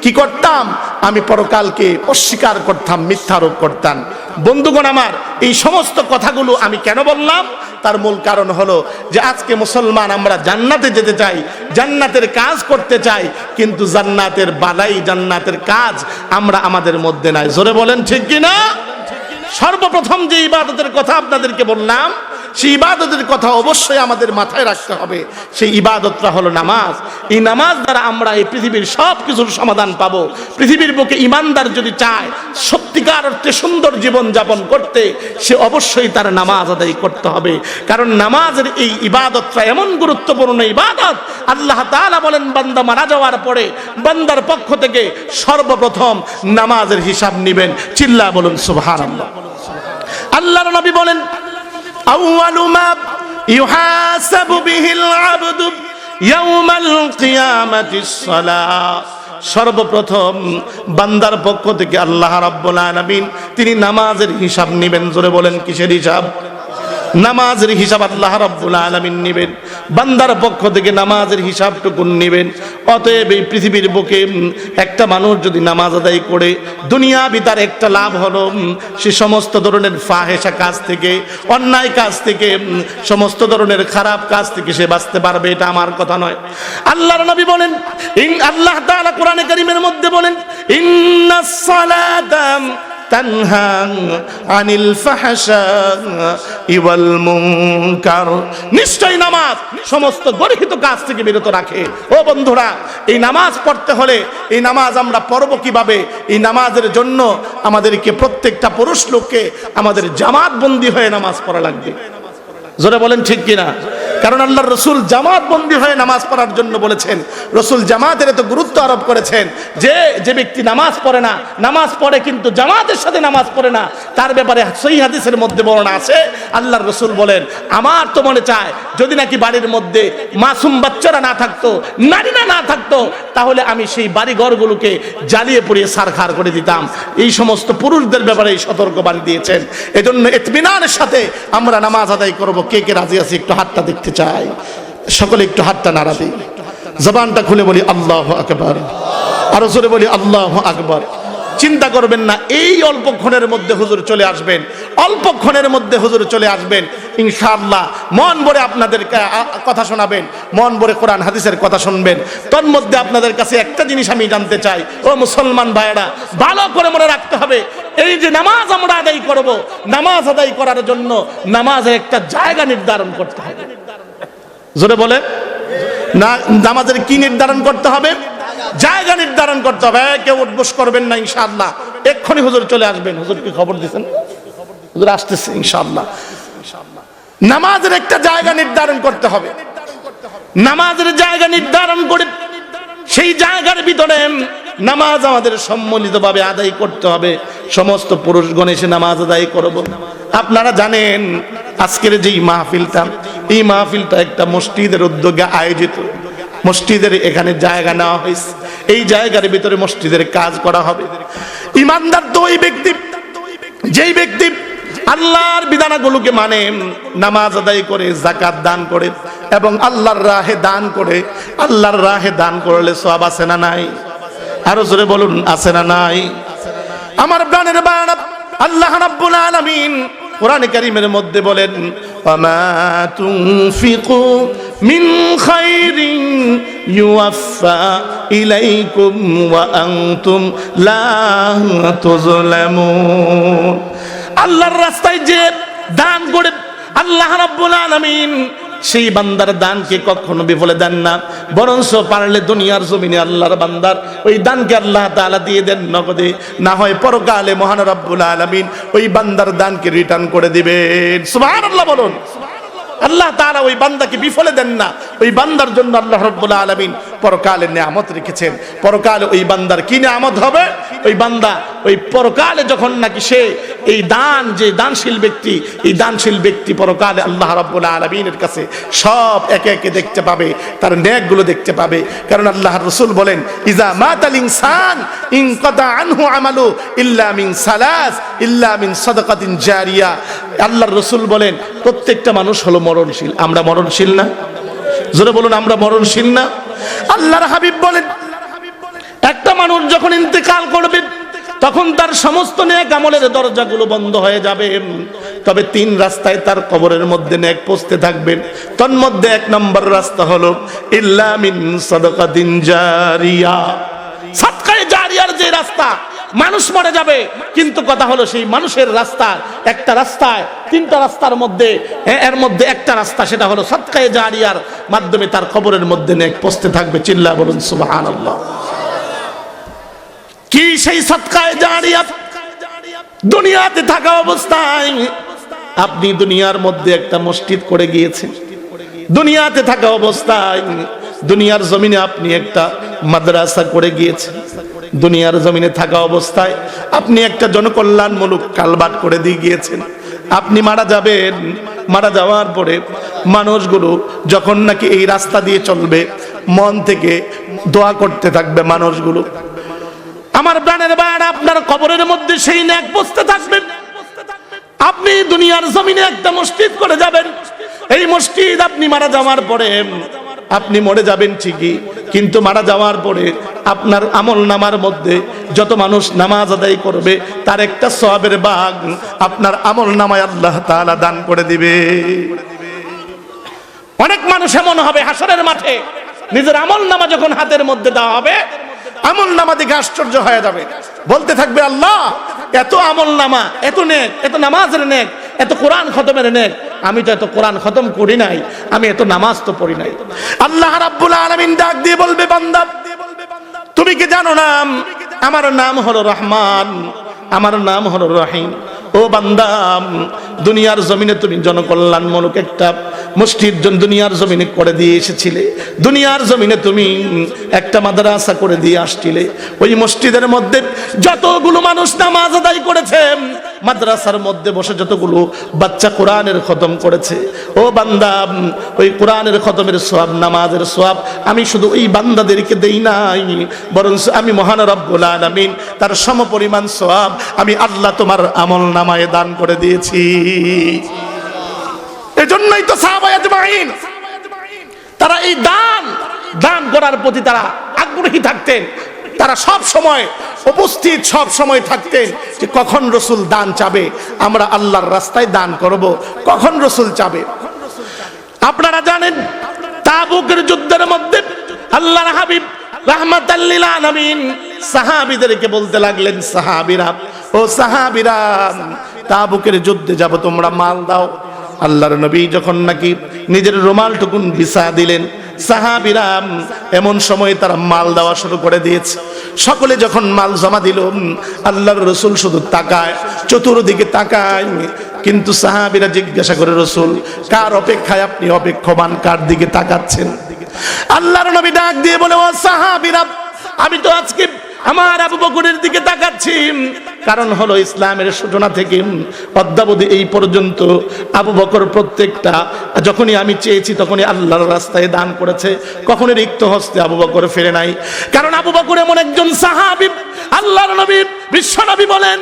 কি করতাম? আমি পরকালকে অস্বীকার করতাম, মিথ্যারোপ করতাম। বন্ধুগণ আমার, এই সমস্ত কথাগুলো আমি কেন বললাম? তার মূল কারণ হলো যে আজকে মুসলমান আমরা জান্নাতে যেতে চাই, জান্নাতের কাজ করতে চাই, কিন্তু জান্নাতের বালাই, জান্নাতের কাজ আমরা আমাদের মধ্যে নাই। জোরে বলেন ঠিক কিনা? সর্বপ্রথম যে ইবাদতের কথা আপনাদেরকে বললাম, সেই ইবাদতের কথা অবশ্যই আমাদের মাথায় রাখতে হবে। সেই ইবাদতটা হলো নামাজ। এই নামাজ দ্বারা আমরা এই পৃথিবীর সব কিছুর সমাধান পাবো। পৃথিবীর বুকে ইমানদার যদি চায় সত্যিকার অর্থে সুন্দর জীবন যাপন করতে, সে অবশ্যই তার নামাজ আদায় করতে হবে। কারণ নামাজের এই ইবাদতটা এমন গুরুত্বপূর্ণ ইবাদত, আল্লাহ তাআলা বলেন বান্দা মারা যাওয়ার পরে বান্দার পক্ষ থেকে সর্বপ্রথম নামাজের হিসাব নেবেন। চিল্লা বলুন সুবহানাল্লাহ। আল্লাহর নবী বলেন, আউয়ালু মা ইউহাসাবু বিহিল আবদু ইয়াউমাল কিয়ামাতিস সালাহ। সর্বপ্রথম বান্দার পক্ষ থেকে আল্লাহ রাব্বুল আলামিন তিনি নামাজের হিসাব নেবেন। জোরে বলেন কিসের হিসাব? নামাজের হিসাব আল্লাহ রাব্বুল আলামিন নেবেন, বান্দার পক্ষ থেকে নামাজের হিসাবটুকু নেবেন। অতএব এই পৃথিবীর বুকে একটা মানুষ যদি নামাজ আদায় করে দুনিয়াবি তার একটা লাভ হলো সে সমস্ত ধরনের ফাহেসা কাজ থেকে, অন্যায় কাজ থেকে, সমস্ত ধরনের খারাপ কাজ থেকে সে বাঁচতে পারবে। এটা আমার কথা নয়, আল্লাহর নবী বলেন, আল্লাহ তাআলা কোরআনে কারীমের মধ্যে বলেন, ইন্নাস সালাতা তানহা আনিল ফাহশাই ওয়াল মুনকার। নিশ্চয় নামাজ সমস্ত গর্হিত কাজ থেকে বিরত রাখে। ও বন্ধুরা, এই নামাজ পড়তে হলে এই নামাজ আমরা পড়ব কিভাবে? এই নামাজের জন্য আমাদেরকে প্রত্যেকটা পুরুষ লোককে আমাদের জামাত বন্দী হয়ে নামাজ পড়া লাগবে। জোরে বলেন ঠিক কিনা? কারণ আল্লাহর রাসূল জামাত বন্দী হয়ে নামাজ পড়ার জন্য বলেছেন। রাসূল জামাতের এত গুরুত্ব আরোপ করেছেন যে ব্যক্তি নামাজ পড়ে না, নামাজ পড়ে কিন্তু জামাতের সাথে নামাজ পড়ে না, তার ব্যাপারে সহিহ হাদিসের মধ্যে বর্ণনা আছে। আল্লাহর রাসূল বলেন, আমার তো মনে চায় যদি নাকি বাড়ির মধ্যে মাসুম বাচ্চারা না থাকতো, নারীরা না থাকতো, তাহলে আমি সেই বাড়ি ঘরগুলোকে জ্বালিয়ে পুড়িয়ে সারখার করে দিতাম। এই সমস্ত পুরুষদের ব্যাপারে এই সতর্কবাণী দিয়েছেন। এজন্য ইতমিনানের সাথে আমরা নামাজ আদায় করব। কে কে রাজি আছে একটু হাতটা দেখতে চাই? সকলে একটু হাতটা নাড়া দিই, জবানটা খুলে বলি আল্লাহু আকবার, আরো জোরে বলি আল্লাহু আকবার। চিন্তা করবেন না, এই অল্পক্ষণের মধ্যে হুজুর চলে আসবেন, অল্পক্ষণের মধ্যে হুজুর চলে আসবেন ইনশাআল্লাহ। মন ভরে আপনাদেরকে কথা শোনাবেন, মন ভরে কোরআন হাদিসের কথা শুনবেন। তোর মধ্যে আপনাদের কাছে একটা জিনিস আমি জানতে চাই, ও মুসলমান ভাইয়েরা, ভালো করে মনে রাখতে হবে, এই যে নামাজ আমরা আদায় করব, নামাজ আদায় করার জন্য নামাজের একটা জায়গা নির্ধারণ করতে হবে। জোরে বলে না, নামাজের কি নির্ধারণ করতে হবে? জায়গা নির্ধারণ করতে হবে। কেউ উঠবোস করবেন না ইনশাআল্লাহ, এক্ষুনি হুজুর চলে আসবেন। হুজুর কি খবর দিয়েছেন? হুজুর আসতেছে ইনশাআল্লাহ। নামাজের একটা জায়গা নির্ধারণ করতে হবে। নামাজের জায়গা নির্ধারণ করে সেই জায়গার ভিতরে নামাজ আমাদের সম্মিলিতভাবে আদায় করতে হবে। সমস্ত পুরুষগণ এসে নামাজ আদায় করব। আপনারা জানেন আজকের যে মাহফিলটা, এই মাহফিলটা একটা মসজিদের উদ্যোগে আয়োজিত। মসজিদের এখানে জায়গা নেওয়া হয়েছে, এই জায়গার ভিতরে মসজিদের কাজ করা হবে। ইমানদার তো ওই ব্যক্তি যেই ব্যক্তি আল্লাহর বিধানগুলোকে মানে, নামাজ আদায় করে, যাকাত দান করে এবং আল্লাহর রাহে দান করে। আল্লাহর রাহে দান করলে সওয়াব আছে না নাই? আরো জোরে বলুন, আছে না নাই? আমার প্রাণের বাবা আল্লাহ রাব্বুল আলামিন কোরআনে কারীমের মধ্যে বলেন, ওয়ামা তুনফিকু মিন খাইরিন ইউওয়াফা ইলাইকুম ওয়া আনতুম লা তুযলামুন। আল্লাহর রাস্তায় যে দান করে আল্লাহ রাব্বুল আলামিন সেই বান্দার দানকে কখনো বিফলে দেন না, বরঞ্চ পারলে দুনিয়ার জমিনে আল্লাহর বান্দার ওই দানকে আল্লাহ তাআলা দিয়ে দেন নগদে, না হয় পরকালে মহান রব্বুল আলামিন ওই বান্দার দানকে রিটার্ন করে দিবেন। সুবহানাল্লাহ বলুন। আল্লাহ তাআলা ওই বান্দাকে বিফলে দেন না। ওই বান্দার জন্য আল্লাহ রাব্বুল আলামিন পরকালে নিয়ামত রেখেছেন। পরকালে ওই বান্দার কি নিয়ামত হবে? ওই বান্দা ওই পরকালে যখন নাকি সে এই দান, যে দানশীল ব্যক্তি, এই দানশীল ব্যক্তি পরকালে আল্লাহ রাব্বুল আলামিনের কাছে সব একে একে দেখতে পাবে, তার নেকগুলো দেখতে পাবে। কারণ আল্লাহর রাসূল বলেন, ইজা মাতাল ইনসান ইনকাতা আনহু আমালু ইল্লা মিন সালাস ইল্লা মিন সাদাকাতিন জারিয়া। আল্লাহর রাসূল বলেন, প্রত্যেকটা মানুষ হলো মরণশীল। আমরা মরণশীল না? জোরে বলুন, আমরা মরণশীল না? আল্লাহর হাবিব বলেন, একটা মানুষ যখন ইন্তেকাল করবে তখন তার সমস্ত নেক আমলের দরজাগুলো বন্ধ হয়ে যাবে, তবে তিন রাস্তায় তার কবরের মধ্যে নেক পৌঁছতে থাকবে। তার মধ্যে এক নম্বর রাস্তা হলো ইল্লা মিন সাদাকাতিন জারিয়া। সাদকায়ে জারিয়ার যে রাস্তা, মানুষ মরে যাবে কিন্তু কথা হলো সেই মানুষের রাস্তা, একটা রাস্তায় তিনটা রাস্তার মধ্যে এর মধ্যে একটা রাস্তা, সেটা হলো সাদকায়ে জারিয়ার মাধ্যমে তার কবরের মধ্যে নেক পৌঁছতে থাকবে। চিল্লা বলুন সুবহানাল্লাহ। কি সেই সাদকায়ে জারিয়া? দুনিয়াতে থাকা অবস্থায় আপনি দুনিয়ার মধ্যে একটা মসজিদ করে গিয়েছেন, দুনিয়াতে থাকা অবস্থায় দুনিয়ার জমিনে আপনি একটা মাদ্রাসা করে গিয়েছেন, দুনিয়ার জমিনে থাকা অবস্থায় আপনি একটা জনকল্যাণমূলক কালভার্ট করে দিয়ে গিয়েছেন। আপনি মারা যাবেন, মারা যাওয়ার পরে মানুষগুলো যখন নাকি এই রাস্তা দিয়ে চলবে, মন থেকে দোয়া করতে থাকবে মানুষগুলো, আমার প্রাণের বাড়া আপনার কবরের মধ্যে সেই নেক বসতে থাকবেন। আপনি দুনিয়ার জমিনে একটা মসজিদ করে যাবেন, এই মসজিদ আপনি মারা যাওয়ার পরে আপনি মরে যাবেন ঠিকই, কিন্তু মারা যাওয়ার পরে আপনার আমল নামার মধ্যে যত মানুষ নামাজ আদায় করবে তার একটা সওয়াবের ভাগ আপনার আমল নামায় আল্লাহ তাআলা দান করে দিবে। অনেক মানুষ এমন হবে হাসরের মাঠে নিজের আমল নামা যখন হাতের মধ্যে দেওয়া হবে, আমল নামা দেখে আশ্চর্য হয়ে যাবে, বলতে থাকবে আল্লাহ এত আমল নামা, এত নেক, এত নামাজের নেক, এত কোরআন খতমের নেক, আমি তো এত কোরআন খতম করি নাই, আমি এত নামাজ তো পড়ি নাই। আল্লাহ রাব্বুল আলামিন ডাক দিয়ে বলবে, বান্দা তুমি কি জানো না আমার নাম হলো রহমান, আমার নাম হলো রহিম। ও বান্দা, দুনিয়ার জমিনে তুমি জনকল্যাণমূলক একটা মসজিদ দুনিয়ার জমিনে করে দিয়ে এসেছিলে, দুনিয়ার জমিনে তুমি একটা মাদ্রাসা করে দিয়ে আসছিলে, ওই মসজিদের মধ্যে যতগুলো মানুষ নামাজ আদায় করেছে, মাদ্রাসার মধ্যে বসে যতগুলো বাচ্চা কোরআনের খতম করেছে, ও বান্দা ওই কোরআনের খতমের সওয়াব, নামাজের সওয়াব আমি শুধু ওই বান্দাদেরকে দেই নাই, বরং আমি মহান রব্বুল আলামিন তার সমপরিমাণ সওয়াব আমি আল্লাহ তোমার আমল নামায় দান করে দিয়েছি। এজন্যই তো সাহাবায়ে আজমাইন তারা এই দান করার প্রতি তারা আগ্রহী থাকতেন, তারা সব সময় উপস্থিত, সব সময় থাকতেন যে কখন রাসূল দান চাবে, আমরা আল্লাহর রাস্তায় দান করব, কখন রাসূল চাবে। আপনারা জানেন তাবুকের যুদ্ধের মধ্যে আল্লাহর হাবিব রাহমাতাল লিল আলামিন সাহাবীদেরকে বলতে লাগলেন, সাহাবীরা, ও সাহাবীরা, তাবুকের যুদ্ধে যাব, তোমরা মাল দাও। আল্লাহর নবী যখন নাকি নিজের রুমালটুকুন বিছা দিলেন, সাহাবীরা এমন সময় তারা মাল দেওয়া শুরু করে দিয়েছে। সকলে যখন মাল জমা দিল, আল্লাহর রাসূল শুধু তাকায়, চতুর্দিকে তাকায়, কিন্তু সাহাবীরা জিজ্ঞাসা করে, রাসূল কার অপেক্ষায় আপনি অপেক্ষমান, কার দিকে তাকাচ্ছেন? আল্লাহর নবী ডাক দিয়ে বলে, ও সাহাবীরা, আমি তো আজকে আমার আবু বকরের দিকে তাকাচ্ছি, কারণ হলো ইসলামের সূচনা থেকে অদ্যাবধি এই পর্যন্ত আবু বকর প্রত্যেকটা যখনই আমি চেয়েছি তখনই আল্লাহর রাস্তায় দান করেছে, কখনো রিক্ত হস্তে আবু বকর ফিরে নাই। কারণ আবু বকর এমন একজন সাহাবী, আল্লাহর নবী বিশ্ব নবী বলেন,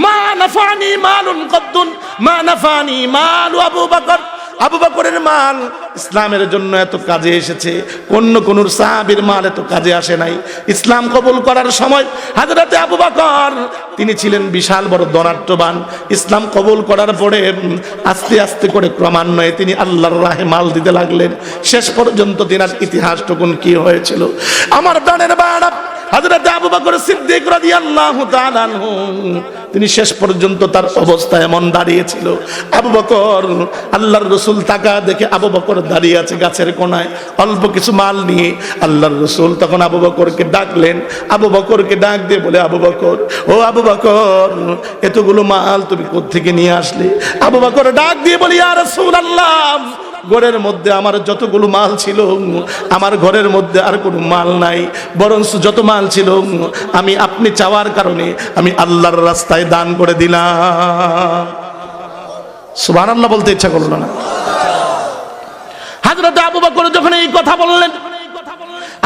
মা নাফানি মালুন কদ্দুন মা নাফানি মালু আবু বকর। আবু বকরের মাল ইসলামের জন্য এত কাজে এসেছে, অন্য কোন সাহাবীর মাল এত কাজে আসে নাই। ইসলাম কবুল করার সময় হযরতে আবু বকর তিনি ছিলেন বিশাল বড় ধনাঢ্যবান, ইসলাম কবুল করার পরে আস্তে আস্তে করে ক্রমান্বয়ে তিনি আল্লাহর রাহে মাল দিতে লাগলেন। শেষ পর্যন্ত তিনার ইতিহাসটুকুন কি হয়েছিল আমার প্রাণের বাড়া, হযরতে আবু বকর সিদ্দিক রাদিয়াল্লাহু তাআলা আনহু তিনি শেষ পর্যন্ত তার অবস্থা এমন দাঁড়িয়েছিল, আবু বকর আল্লাহর রাসূল তাকা দেখে আবু বকর দাঁড়িয়ে আছে গাছের কোনায় অল্প কিছু মাল নিয়ে। আল্লাহর রাসূল তখন আবু বকরকে ডাকলেন, আবু বকরকে ডাক দিয়ে বলে, আবু বকর, ও আবু বকর, এতগুলো মাল তুমি কোত্থেকে নিয়ে আসলে? আবু বকর ডাক দিয়ে বলে, ইয়া রাসূলুল্লাহ, ঘরের মধ্যে আমার যতগুলো মাল ছিল, আমার ঘরের মধ্যে আর কোনো মাল নাই, বরং যত মাল ছিল আমি আপনি চাওয়ার কারণে আমি আল্লাহর রাস্তায় দান করে দিলাম। সুবহানাল্লাহ বলতে ইচ্ছা করলো না? হযরত আবু বকর যখন এই কথা বললেন,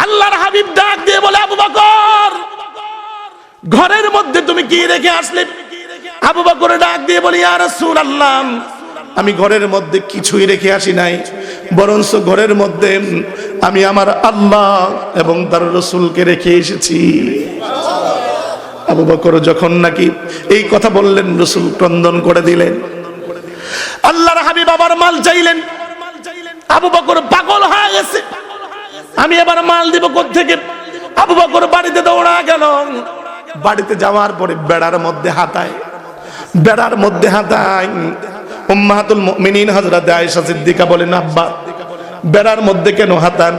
আল্লাহর হাবিব ডাক দিয়ে বলে, আবু বকর, ঘরের মধ্যে তুমি কি রেখে আসলে? আবু বকর ডাক দিয়ে বলে, ইয়া রাসূলুল্লাহ, আমি ঘরের মধ্যে কিছুই রেখে আসি নাই, বরঞ্চ ঘরের মধ্যে আমি আমার আল্লাহ এবং তার রাসূলকে রেখে এসেছি। আবু বকর যখন নাকি এই কথা বললেন, রাসূল ক্রন্দন করে দিলেন। আল্লাহর হাবিব আবার মাল চাইলেন। আবু বকর পাগল হয়ে গেছে, আমি এবার মাল দিব কোত্থেকে? আবু বকর বাড়িতে দৌড়া গেল। বাড়িতে যাওয়ার পরে বেড়ার মধ্যে হাতায়, বেড়ার মধ্যে হাতায় উম্মাহাতুল মুমিনিন হযরতে আয়েশা সিদ্দিকা বলেন, আব্বা বেড়ার মধ্যে কেন হাতান?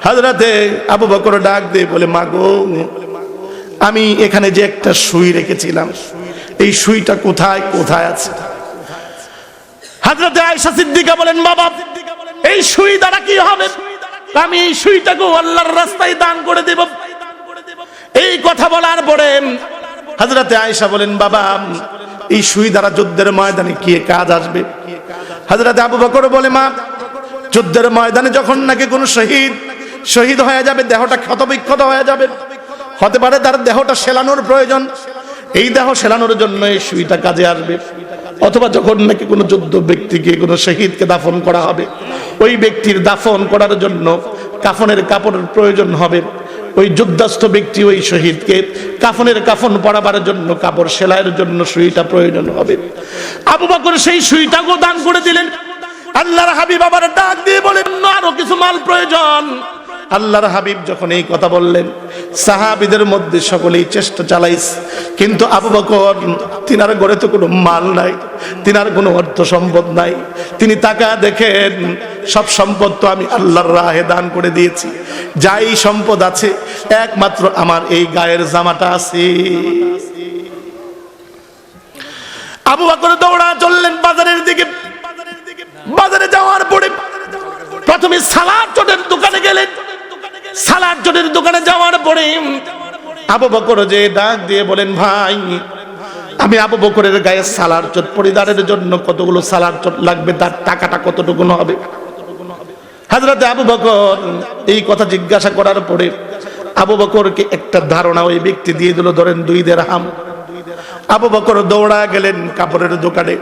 হযরতে আবু বকর ডাক দিয়ে বলে, মা গো, আমি এখানে যে একটা সুই রেখেছিলাম, এই সুইটা কোথায় কোথায় আছে? হযরতে আয়েশা সিদ্দিকা বলেন, বাবা, এই সুই দ্বারা কি হবে? আমি এই সুইটাকে আল্লাহর রাস্তায় দান করে দেব। এই কথা বলার পরে হযরতে আয়েশা বলেন, বাবা, এই সুই দ্বারা যুদ্ধের ময়দানে কি কাজ আসবে? হযরত আবু বকর বলে, মা, যুদ্ধের ময়দানে যখন নাকি কোনো শহীদ হয়ে যাবে, দেহটা ক্ষতবিক্ষত হয়ে যাবে, হতে পারে তার দেহটা সেলানোর প্রয়োজন, এই দেহ সেলানোর জন্য এই সুইটা কাজে আসবে। অথবা যখন নাকি কোনো যুদ্ধ ব্যক্তিকে, কোনো শহীদকে দাফন করা হবে, ওই ব্যক্তির দাফন করার জন্য কাফনের কাপড়ের প্রয়োজন হবে, ওই যুদ্ধাস্ত ব্যক্তি ওই শহীদকে কাফন পরাবার জন্য, কাপড় সেলাইয়ের জন্য সুইটা প্রয়োজন হবে। আবু বকর সেই সুইটাকেও দান করে দিলেন। আল্লাহর হাবিব আবার ডাক দিয়ে বলেন, আরো কিছু মাল প্রয়োজন। আল্লাহর হাবিব যখন এই কথা বললেন, সাহাবীদের মধ্যে সকলেই চেষ্টা চালাইছে, কিন্তু আবু বকর, তিনার ঘরে তো কোনো মাল নাই, তিনার কোনো অর্থ সম্পদ নাই। তিনি তাকা দেখেন, সব সম্পদ তো আমি আল্লাহর রাহে দান করে দিয়েছি, যাই সম্পদ আছে একমাত্র আমার এই গায়ের জামাটা আছে। আবু বকর দৌড়া চললেন বাজারের দিকে। বাজারে যাওয়ার পরে প্রথমে সালাদ চটের দোকানে গেলেন। সালাদ চটের দোকানে যাওয়ার পরে আবু বকর যে ডাক দিয়ে বলেন, ভাই, আমি আবু বকরের গায়ে সালাদ চট পরিধানের জন্য কতগুলো সালাদ চট লাগবে, তার টাকাটা কতটুকু হবে? হযরত আবু বকর এই কথা জিজ্ঞাসা করার পরে আবু বকরকে একটা ধারণা ওই ব্যক্তি দিয়ে দিল, ধরেন 2 দিরহাম। আবু বকর দৌড়া গেলেন কাপড়ের দোকানে,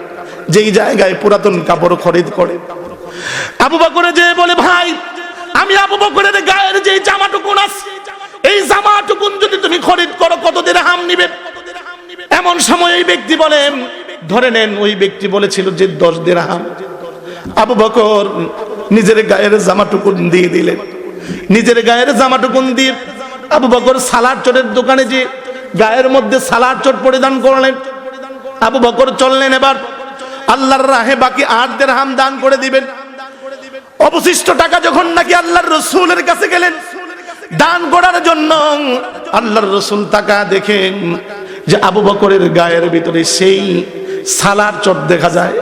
যেই জায়গায় পুরাতন কাপড় খরিদ করে। আবু বকর যে বলে, ভাই, আমি আবু বকরের গায়ের যে জামাটুকুন আছে, এই জামাটুকুন যদি তুমি খরিদ করো কত দিরহাম নিবে? এমন সময় এই ব্যক্তি বলেন, ধরে নেন ওই ব্যক্তি বলেছিল যে 10 দিরহাম। আবু বকর নিজের গায়ের জামাটুকুন দিয়ে দিলেন। নিজের গায়ের জামাটুকুন দিয়ে আবু বকর সালাদ চটের দোকানে যে গায়ের মধ্যে সালাদ চট পরিধান করলেন। আবু বকর চললেন এবার আল্লাহর রাহে বাকি 8 দিরহাম দান করে দিবেন। অবশিষ্ট টাকা যখন নাকি আল্লাহর রাসূলের কাছে গেলেন দান করার জন্য, আল্লাহর রাসূল টাকা দেখেন যে আবু বকরের গায়ের ভিতরে সেই সালাদ চট দেখা যায়।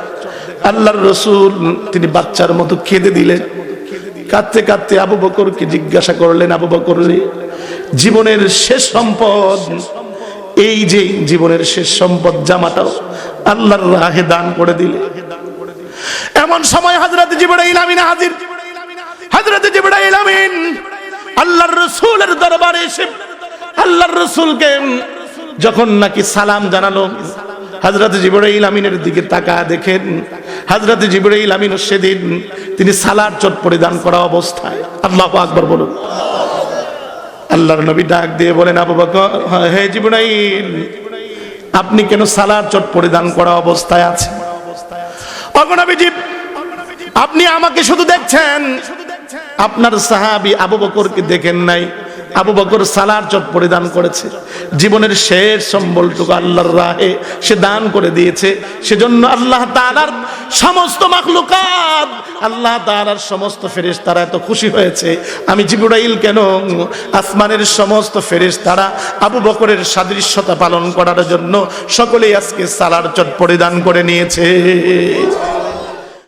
আল্লাহর রাসূল তিনি বাচ্চার মতো কেঁদে দিলেন। কাঁদতে কাঁদতে আবু বকরকে জিজ্ঞাসা করলেন, আবু বকর, জীবনের শেষ সম্পদ, এই যে জীবনের শেষ সম্পদ জামাটাও আল্লাহর রাহে দান করে দিলে। এমন সময় হযরত জিবরাইল আমিন হাজির। হযরত জিবরাইল আমিন আল্লাহর রাসূলের দরবারে এসে আল্লাহর রাসূলকে যখন নাকি সালাম জানালো, হযরত জিবরাইল আমিনের দিকে তাকা দেখেন হযরত জিবরাইল আমিন সেদিন তিনি সালাদ চট পরিধান করা অবস্থায়। আল্লাহু আকবার বলুন। আল্লাহর নবী ডাক দিয়ে বলেন, আবু বকর, হে জিবরাইল, আপনি কেন সালাদ চট পরিধান করা অবস্থায় আছেন? ওগো নবীজি, আপনি আমাকে শুধু দেখছেন, আপনার সাহাবী আবু বকরকে দেখেন নাই। আবু বকর সালাদ চট পরিধান করেছে, জীবনের শেষ সম্বলটুকু আল্লাহর রাহে সে দান করে দিয়েছে। সেজন্য আল্লাহ তাআলার সমস্ত মাখলুকাত, আল্লাহ তাআলার সমস্ত ফেরেশতারা এত খুশি হয়েছে। আমি জিবরাইল কেন, আসমানের সমস্ত ফেরেশতারা আবু বকরের সাদৃশ্যতা পালন করার জন্য সকলেই আজকে সালাদ চট পরিধান করে নিয়েছে।